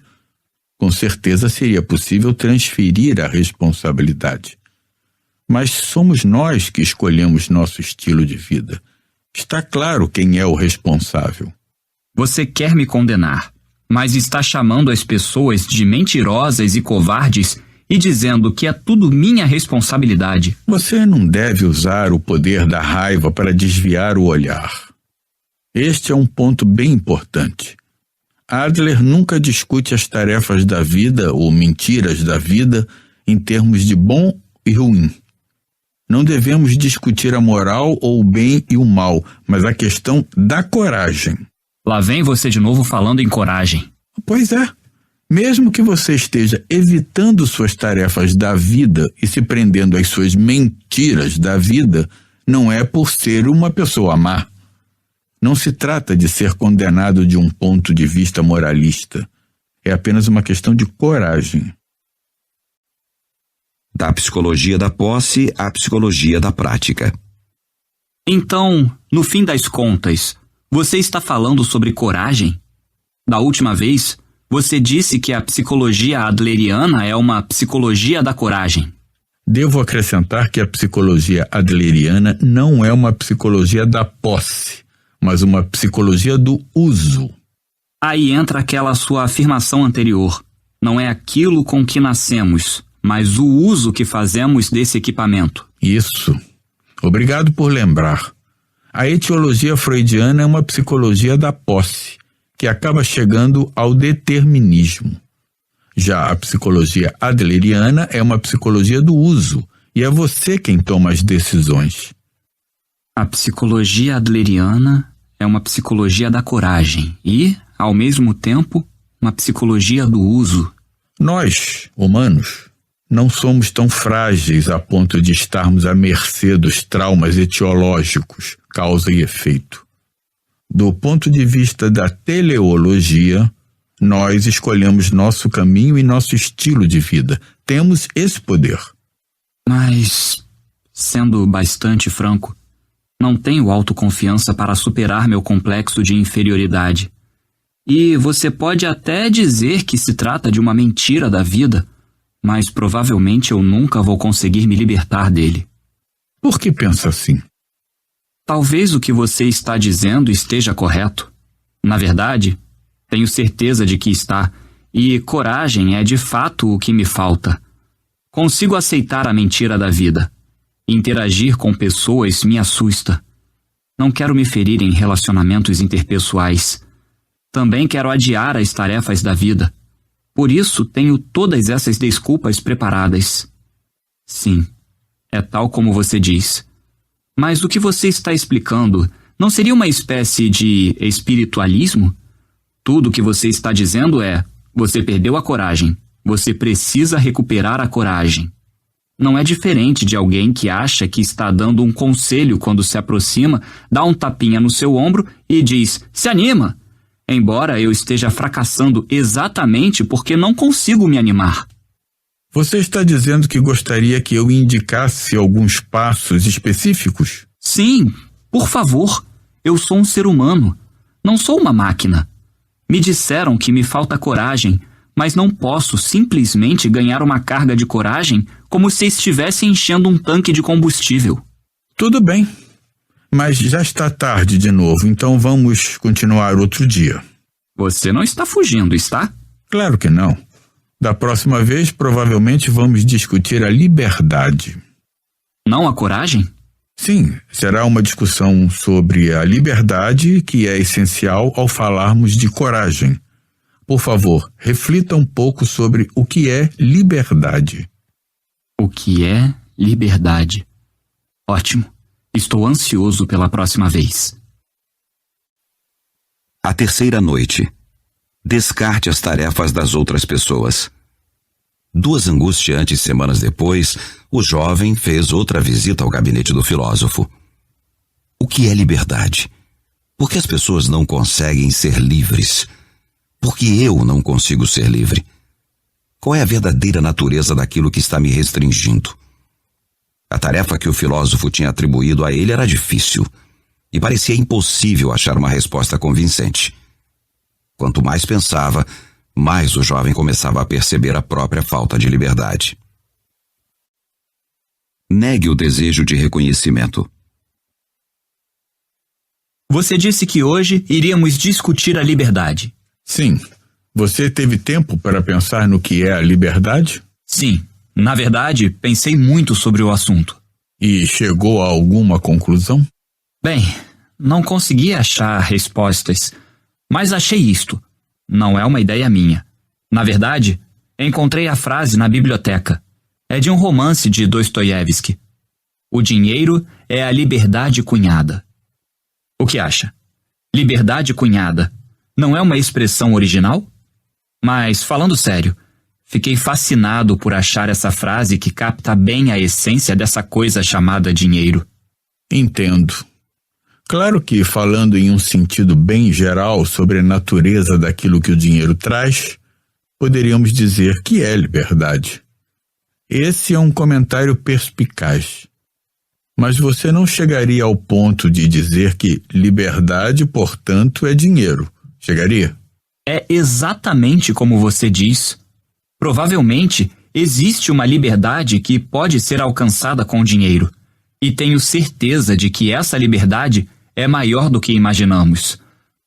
com certeza seria possível transferir a responsabilidade. Mas somos nós que escolhemos nosso estilo de vida. Está claro quem é o responsável. Você quer me condenar, mas está chamando as pessoas de mentirosas e covardes e dizendo que é tudo minha responsabilidade. Você não deve usar o poder da raiva para desviar o olhar. Este é um ponto bem importante. Adler nunca discute as tarefas da vida ou mentiras da vida em termos de bom e ruim. Não devemos discutir a moral ou o bem e o mal, mas a questão da coragem. Lá vem você de novo falando em coragem. Pois é. Mesmo que você esteja evitando suas tarefas da vida e se prendendo às suas mentiras da vida, não é por ser uma pessoa má. Não se trata de ser condenado de um ponto de vista moralista. É apenas uma questão de coragem. Da psicologia da posse à psicologia da prática. Então, no fim das contas, você está falando sobre coragem? Da última vez, você disse que a psicologia adleriana é uma psicologia da coragem. Devo acrescentar que a psicologia adleriana não é uma psicologia da posse, mas uma psicologia do uso. Aí entra aquela sua afirmação anterior. Não é aquilo com que nascemos, mas o uso que fazemos desse equipamento. Isso. Obrigado por lembrar. A etiologia freudiana é uma psicologia da posse, que acaba chegando ao determinismo. Já a psicologia adleriana é uma psicologia do uso, e é você quem toma as decisões. A psicologia adleriana é uma psicologia da coragem e, ao mesmo tempo, uma psicologia do uso. Nós, humanos, não somos tão frágeis a ponto de estarmos à mercê dos traumas etiológicos, causa e efeito. Do ponto de vista da teleologia, nós escolhemos nosso caminho e nosso estilo de vida. Temos esse poder. Mas, sendo bastante franco, não tenho autoconfiança para superar meu complexo de inferioridade. E você pode até dizer que se trata de uma mentira da vida, mas provavelmente eu nunca vou conseguir me libertar dele. Por que pensa assim? Talvez o que você está dizendo esteja correto. Na verdade, tenho certeza de que está, e coragem é de fato o que me falta. Consigo aceitar a mentira da vida. Interagir com pessoas me assusta. Não quero me ferir em relacionamentos interpessoais. Também quero adiar as tarefas da vida. Por isso, tenho todas essas desculpas preparadas. Sim, é tal como você diz. Mas o que você está explicando não seria uma espécie de espiritualismo? Tudo o que você está dizendo é: você perdeu a coragem. Você precisa recuperar a coragem. Não é diferente de alguém que acha que está dando um conselho quando se aproxima, dá um tapinha no seu ombro e diz: se anima! Embora eu esteja fracassando exatamente porque não consigo me animar. Você está dizendo que gostaria que eu indicasse alguns passos específicos? Sim, por favor. Eu sou um ser humano. Não sou uma máquina. Me disseram que me falta coragem, mas não posso simplesmente ganhar uma carga de coragem como se estivesse enchendo um tanque de combustível. Tudo bem. Mas já está tarde de novo, então vamos continuar outro dia. Você não está fugindo, está? Claro que não. Da próxima vez, provavelmente vamos discutir a liberdade. Não a coragem? Sim, será uma discussão sobre a liberdade, que é essencial ao falarmos de coragem. Por favor, reflita um pouco sobre o que é liberdade. O que é liberdade? Ótimo. Estou ansioso pela próxima vez. A terceira noite. Descarte as tarefas das outras pessoas. 2 angustiantes semanas depois, o jovem fez outra visita ao gabinete do filósofo. O que é liberdade? Por que as pessoas não conseguem ser livres? Por que eu não consigo ser livre? Qual é a verdadeira natureza daquilo que está me restringindo? A tarefa que o filósofo tinha atribuído a ele era difícil e parecia impossível achar uma resposta convincente. Quanto mais pensava, mais o jovem começava a perceber a própria falta de liberdade. Negue o desejo de reconhecimento. Você disse que hoje iríamos discutir a liberdade. Sim. Você teve tempo para pensar no que é a liberdade? Sim. Na verdade, pensei muito sobre o assunto. E chegou a alguma conclusão? Bem, não consegui achar respostas, mas achei isto. Não é uma ideia minha. Na verdade, encontrei a frase na biblioteca. É de um romance de Dostoiévski. O dinheiro é a liberdade cunhada. O que acha? Liberdade cunhada não é uma expressão original? Mas, falando sério, fiquei fascinado por achar essa frase que capta bem a essência dessa coisa chamada dinheiro. Entendo. Claro que, falando em um sentido bem geral sobre a natureza daquilo que o dinheiro traz, poderíamos dizer que é liberdade. Esse é um comentário perspicaz. Mas você não chegaria ao ponto de dizer que liberdade, portanto, é dinheiro. Chegaria? É exatamente como você diz. Provavelmente, existe uma liberdade que pode ser alcançada com dinheiro. E tenho certeza de que essa liberdade é maior do que imaginamos.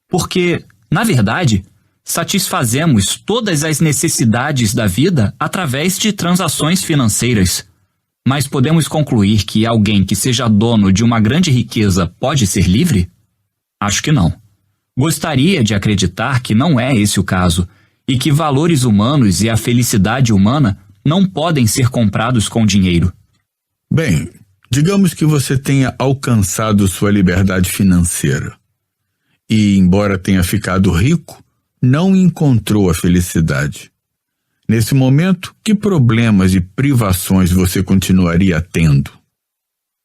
Porque, na verdade, satisfazemos todas as necessidades da vida através de transações financeiras. Mas podemos concluir que alguém que seja dono de uma grande riqueza pode ser livre? Acho que não. Gostaria de acreditar que não é esse o caso, e que valores humanos e a felicidade humana não podem ser comprados com dinheiro. Bem, digamos que você tenha alcançado sua liberdade financeira. E, embora tenha ficado rico, não encontrou a felicidade. Nesse momento, que problemas e privações você continuaria tendo?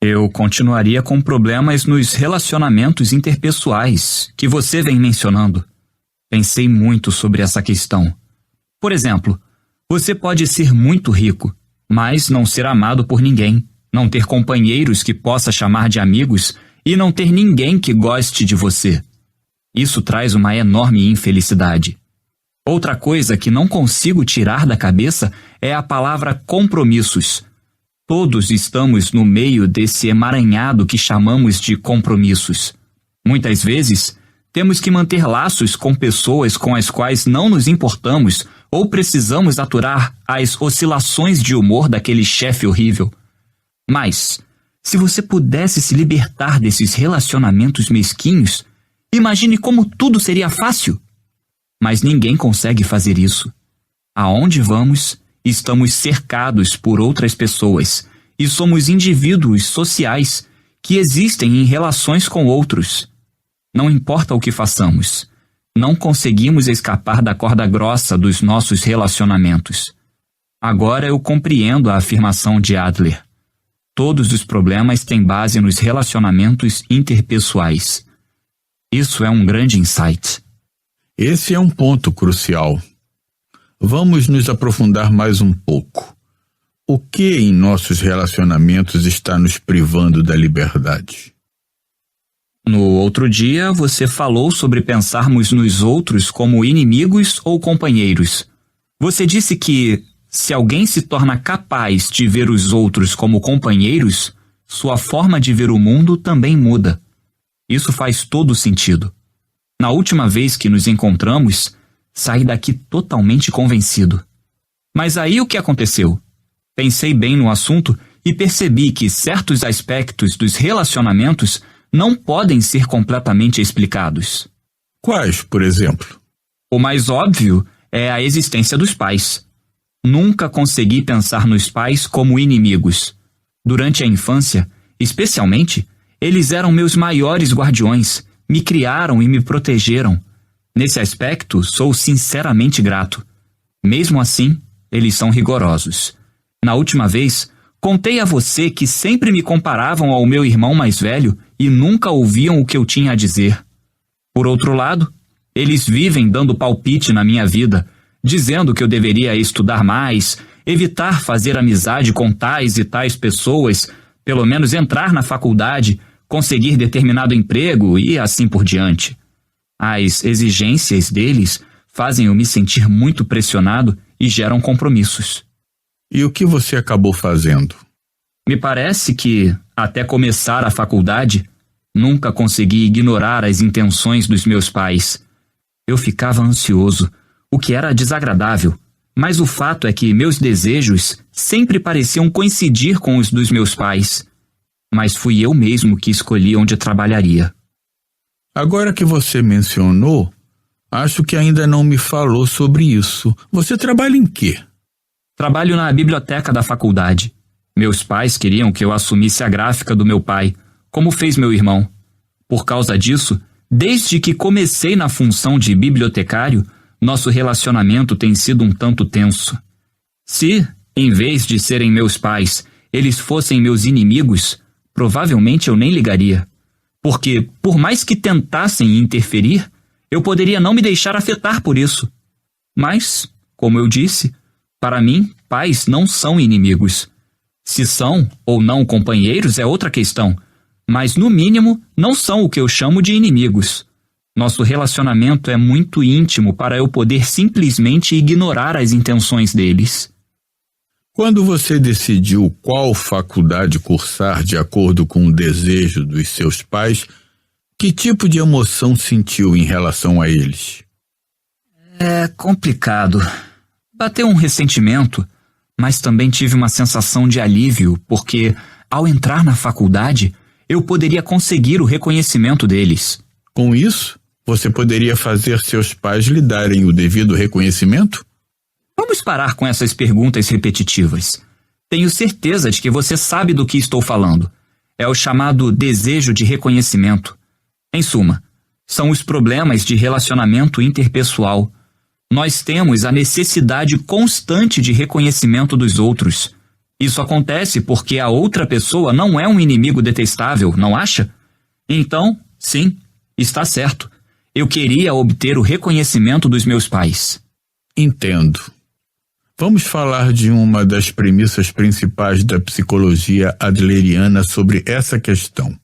Eu continuaria com problemas nos relacionamentos interpessoais que você vem mencionando. Pensei muito sobre essa questão. Por exemplo, você pode ser muito rico, mas não ser amado por ninguém, não ter companheiros que possa chamar de amigos e não ter ninguém que goste de você. Isso traz uma enorme infelicidade. Outra coisa que não consigo tirar da cabeça é a palavra compromissos. Todos estamos no meio desse emaranhado que chamamos de compromissos. Muitas vezes, temos que manter laços com pessoas com as quais não nos importamos ou precisamos aturar as oscilações de humor daquele chefe horrível. Mas, se você pudesse se libertar desses relacionamentos mesquinhos, imagine como tudo seria fácil. Mas ninguém consegue fazer isso. Aonde vamos, estamos cercados por outras pessoas e somos indivíduos sociais que existem em relações com outros. Não importa o que façamos, não conseguimos escapar da corda grossa dos nossos relacionamentos. Agora eu compreendo a afirmação de Adler. Todos os problemas têm base nos relacionamentos interpessoais. Isso é um grande insight. Esse é um ponto crucial. Vamos nos aprofundar mais um pouco. O que em nossos relacionamentos está nos privando da liberdade? No outro dia, você falou sobre pensarmos nos outros como inimigos ou companheiros. Você disse que, se alguém se torna capaz de ver os outros como companheiros, sua forma de ver o mundo também muda. Isso faz todo sentido. Na última vez que nos encontramos, saí daqui totalmente convencido. Mas aí o que aconteceu? Pensei bem no assunto e percebi que certos aspectos dos relacionamentos não podem ser completamente explicados. Quais, por exemplo? O mais óbvio é a existência dos pais. Nunca consegui pensar nos pais como inimigos. Durante a infância, especialmente, eles eram meus maiores guardiões, me criaram e me protegeram. Nesse aspecto, sou sinceramente grato. Mesmo assim, eles são rigorosos. Na última vez, contei a você que sempre me comparavam ao meu irmão mais velho e nunca ouviam o que eu tinha a dizer. Por outro lado, eles vivem dando palpite na minha vida, dizendo que eu deveria estudar mais, evitar fazer amizade com tais e tais pessoas, pelo menos entrar na faculdade, conseguir determinado emprego e assim por diante. As exigências deles fazem eu me sentir muito pressionado e geram compromissos. E o que você acabou fazendo? Me parece que, até começar a faculdade, nunca consegui ignorar as intenções dos meus pais. Eu ficava ansioso, o que era desagradável, mas o fato é que meus desejos sempre pareciam coincidir com os dos meus pais. Mas fui eu mesmo que escolhi onde trabalharia. Agora que você mencionou, acho que ainda não me falou sobre isso. Você trabalha em quê? Trabalho na biblioteca da faculdade. Meus pais queriam que eu assumisse a gráfica do meu pai, como fez meu irmão. Por causa disso, desde que comecei na função de bibliotecário, nosso relacionamento tem sido um tanto tenso. Se, em vez de serem meus pais, eles fossem meus inimigos, provavelmente eu nem ligaria. Porque, por mais que tentassem interferir, eu poderia não me deixar afetar por isso. Mas, como eu disse, para mim, pais não são inimigos. Se são ou não companheiros é outra questão, mas, no mínimo, não são o que eu chamo de inimigos. Nosso relacionamento é muito íntimo para eu poder simplesmente ignorar as intenções deles. Quando você decidiu qual faculdade cursar de acordo com o desejo dos seus pais, que tipo de emoção sentiu em relação a eles? É complicado. Bateu um ressentimento, mas também tive uma sensação de alívio, porque, ao entrar na faculdade, eu poderia conseguir o reconhecimento deles. Com isso, você poderia fazer seus pais lhe darem o devido reconhecimento? Vamos parar com essas perguntas repetitivas. Tenho certeza de que você sabe do que estou falando. É o chamado desejo de reconhecimento. Em suma, são os problemas de relacionamento interpessoal. Nós temos a necessidade constante de reconhecimento dos outros. Isso acontece porque a outra pessoa não é um inimigo detestável, não acha? Então, sim, está certo. Eu queria obter o reconhecimento dos meus pais. Entendo. Vamos falar de uma das premissas principais da psicologia adleriana sobre essa questão.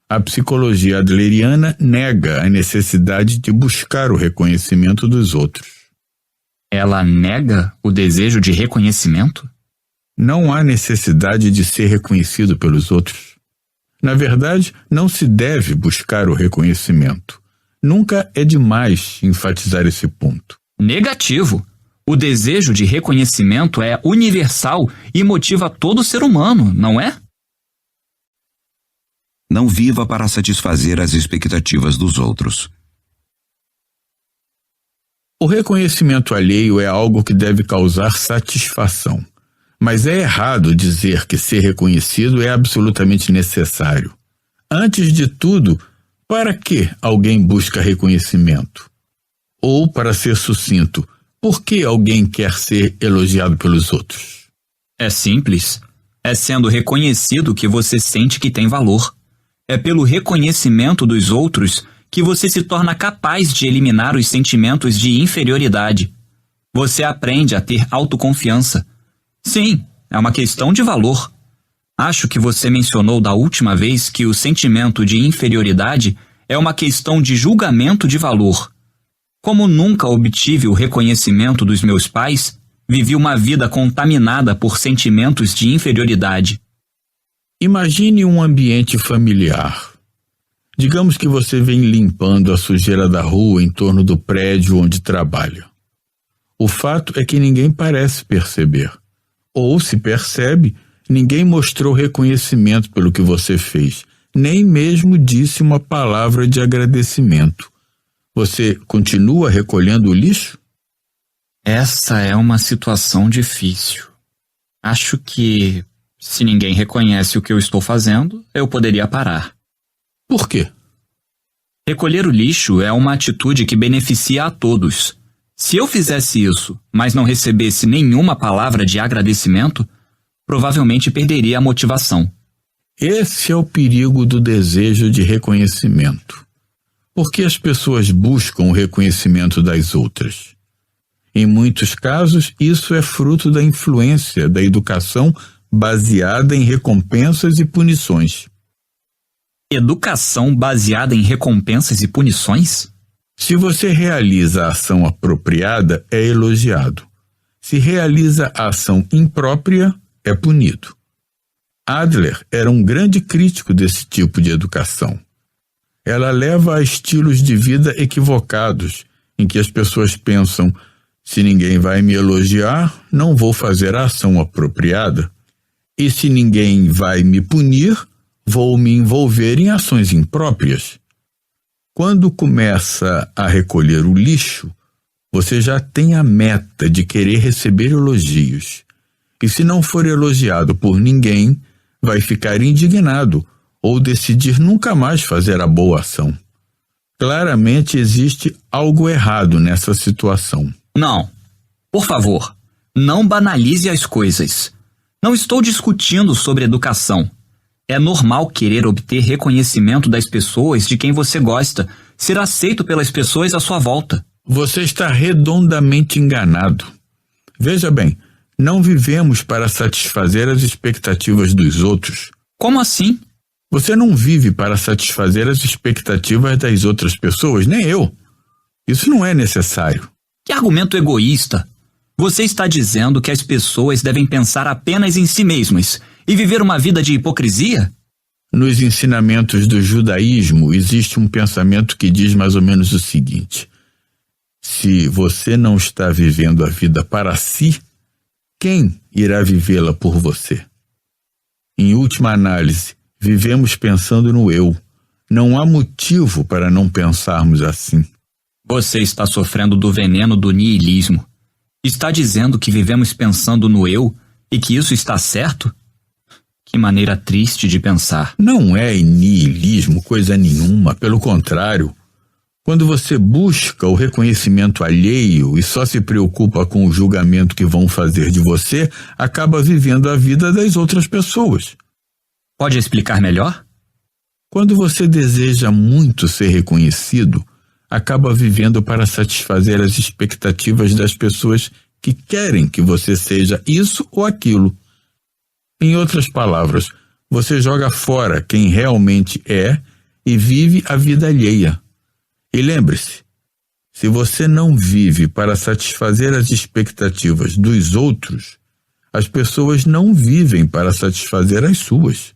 A psicologia adleriana nega a necessidade de buscar o reconhecimento dos outros. Ela nega o desejo de reconhecimento? Não há necessidade de ser reconhecido pelos outros. Na verdade, não se deve buscar o reconhecimento. Nunca é demais enfatizar esse ponto. Negativo. O desejo de reconhecimento é universal e motiva todo ser humano, não é? Não viva para satisfazer as expectativas dos outros. O reconhecimento alheio é algo que deve causar satisfação. Mas é errado dizer que ser reconhecido é absolutamente necessário. Antes de tudo, para que alguém busca reconhecimento? Ou, para ser sucinto, por que alguém quer ser elogiado pelos outros? É simples. É sendo reconhecido que você sente que tem valor. É pelo reconhecimento dos outros que você se torna capaz de eliminar os sentimentos de inferioridade. Você aprende a ter autoconfiança. Sim, é uma questão de valor. Acho que você mencionou da última vez que o sentimento de inferioridade é uma questão de julgamento de valor. Como nunca obtive o reconhecimento dos meus pais, vivi uma vida contaminada por sentimentos de inferioridade. Imagine um ambiente familiar. Digamos que você vem limpando a sujeira da rua em torno do prédio onde trabalha. O fato é que ninguém parece perceber. Ou, se percebe, ninguém mostrou reconhecimento pelo que você fez, nem mesmo disse uma palavra de agradecimento. Você continua recolhendo o lixo? Essa é uma situação difícil. Acho que, se ninguém reconhece o que eu estou fazendo, eu poderia parar. Por quê? Recolher o lixo é uma atitude que beneficia a todos. Se eu fizesse isso, mas não recebesse nenhuma palavra de agradecimento, provavelmente perderia a motivação. Esse é o perigo do desejo de reconhecimento. Porque as pessoas buscam o reconhecimento das outras. Em muitos casos, isso é fruto da influência da educação baseada em recompensas e punições. Educação baseada em recompensas e punições? Se você realiza a ação apropriada, é elogiado. Se realiza a ação imprópria, é punido. Adler era um grande crítico desse tipo de educação. Ela leva a estilos de vida equivocados, em que as pessoas pensam: se ninguém vai me elogiar, não vou fazer a ação apropriada. E se ninguém vai me punir, vou me envolver em ações impróprias. Quando começa a recolher o lixo, você já tem a meta de querer receber elogios. E se não for elogiado por ninguém, vai ficar indignado ou decidir nunca mais fazer a boa ação. Claramente existe algo errado nessa situação. Não. Por favor, não banalize as coisas. Não estou discutindo sobre educação. É normal querer obter reconhecimento das pessoas de quem você gosta, ser aceito pelas pessoas à sua volta. Você está redondamente enganado. Veja bem, não vivemos para satisfazer as expectativas dos outros. Como assim? Você não vive para satisfazer as expectativas das outras pessoas, nem eu. Isso não é necessário. Que argumento egoísta! Você está dizendo que as pessoas devem pensar apenas em si mesmas e viver uma vida de hipocrisia? Nos ensinamentos do judaísmo existe um pensamento que diz mais ou menos o seguinte: se você não está vivendo a vida para si, quem irá vivê-la por você? Em última análise, vivemos pensando no eu. Não há motivo para não pensarmos assim. Você está sofrendo do veneno do niilismo. Está dizendo que vivemos pensando no eu e que isso está certo? Que maneira triste de pensar. Não é niilismo coisa nenhuma, pelo contrário. Quando você busca o reconhecimento alheio e só se preocupa com o julgamento que vão fazer de você, acaba vivendo a vida das outras pessoas. Pode explicar melhor? Quando você deseja muito ser reconhecido, acaba vivendo para satisfazer as expectativas das pessoas que querem que você seja isso ou aquilo. Em outras palavras, você joga fora quem realmente é e vive a vida alheia. E lembre-se, se você não vive para satisfazer as expectativas dos outros, as pessoas não vivem para satisfazer as suas.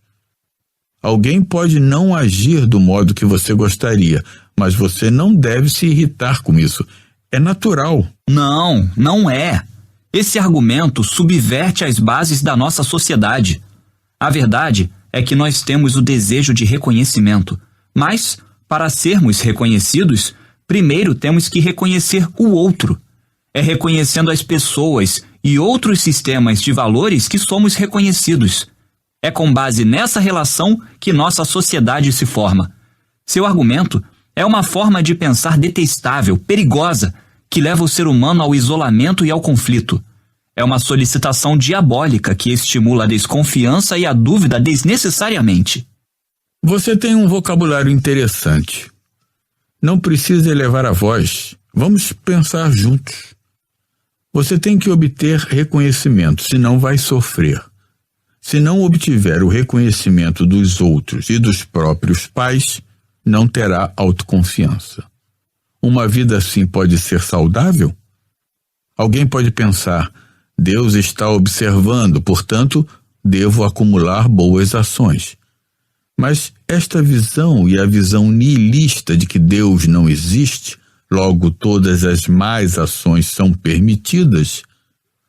Alguém pode não agir do modo que você gostaria, mas você não deve se irritar com isso. É natural. Não, não é. Esse argumento subverte as bases da nossa sociedade. A verdade é que nós temos o desejo de reconhecimento, mas, para sermos reconhecidos, primeiro temos que reconhecer o outro. É reconhecendo as pessoas e outros sistemas de valores que somos reconhecidos. É com base nessa relação que nossa sociedade se forma. Seu argumento é uma forma de pensar detestável, perigosa, que leva o ser humano ao isolamento e ao conflito. É uma solicitação diabólica que estimula a desconfiança e a dúvida desnecessariamente. Você tem um vocabulário interessante. Não precisa elevar a voz. Vamos pensar juntos. Você tem que obter reconhecimento, senão vai sofrer. Se não obtiver o reconhecimento dos outros e dos próprios pais, não terá autoconfiança. Uma vida assim pode ser saudável? Alguém pode pensar: Deus está observando, portanto, devo acumular boas ações. Mas esta visão e a visão nihilista de que Deus não existe, logo todas as más ações são permitidas,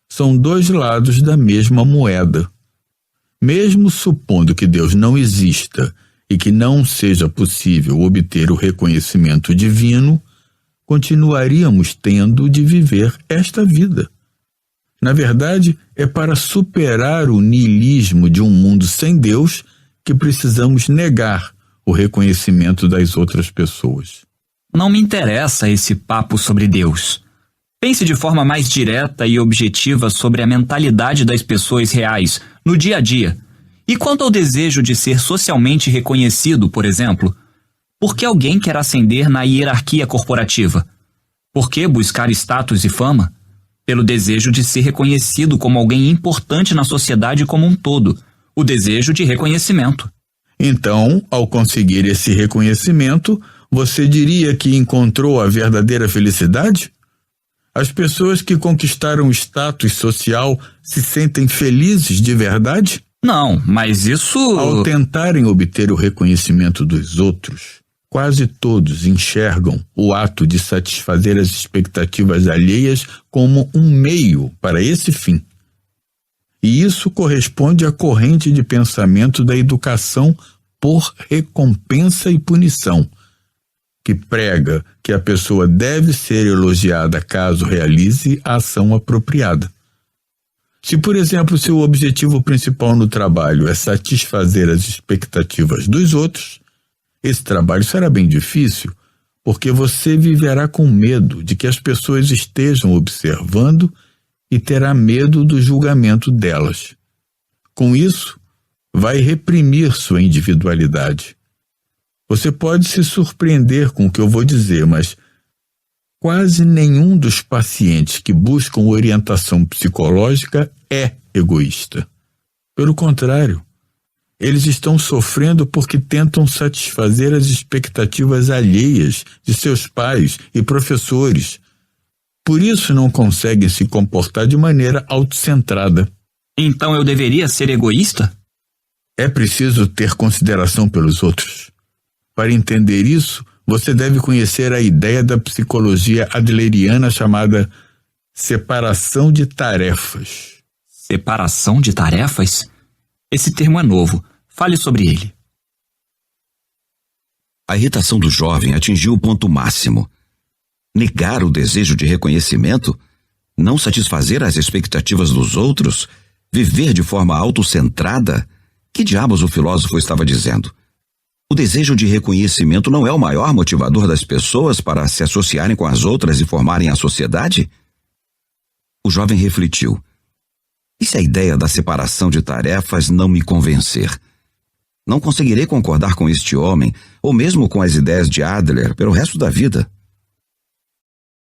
são dois lados da mesma moeda. Mesmo supondo que Deus não exista e que não seja possível obter o reconhecimento divino, continuaríamos tendo de viver esta vida. Na verdade, é para superar o niilismo de um mundo sem Deus que precisamos negar o reconhecimento das outras pessoas. Não me interessa esse papo sobre Deus. Pense de forma mais direta e objetiva sobre a mentalidade das pessoas reais, no dia a dia. E quanto ao desejo de ser socialmente reconhecido, por exemplo, por que alguém quer ascender na hierarquia corporativa? Por que buscar status e fama? Pelo desejo de ser reconhecido como alguém importante na sociedade como um todo, o desejo de reconhecimento. Então, ao conseguir esse reconhecimento, você diria que encontrou a verdadeira felicidade? As pessoas que conquistaram o status social se sentem felizes de verdade? Não, mas isso... Ao tentarem obter o reconhecimento dos outros, quase todos enxergam o ato de satisfazer as expectativas alheias como um meio para esse fim. E isso corresponde à corrente de pensamento da educação por recompensa e punição, que prega que a pessoa deve ser elogiada caso realize a ação apropriada. Se, por exemplo, seu objetivo principal no trabalho é satisfazer as expectativas dos outros, esse trabalho será bem difícil, porque você viverá com medo de que as pessoas estejam observando e terá medo do julgamento delas. Com isso, vai reprimir sua individualidade. Você pode se surpreender com o que eu vou dizer, mas quase nenhum dos pacientes que buscam orientação psicológica é egoísta. Pelo contrário, eles estão sofrendo porque tentam satisfazer as expectativas alheias de seus pais e professores. Por isso não conseguem se comportar de maneira autocentrada. Então eu deveria ser egoísta? É preciso ter consideração pelos outros. Para entender isso, você deve conhecer a ideia da psicologia adleriana chamada separação de tarefas. Separação de tarefas? Esse termo é novo. Fale sobre ele. A irritação do jovem atingiu o ponto máximo. Negar o desejo de reconhecimento, não satisfazer as expectativas dos outros, viver de forma autocentrada. Que diabos o filósofo estava dizendo? O desejo de reconhecimento não é o maior motivador das pessoas para se associarem com as outras e formarem a sociedade? O jovem refletiu. E se a ideia da separação de tarefas não me convencer? Não conseguirei concordar com este homem, ou mesmo com as ideias de Adler, pelo resto da vida.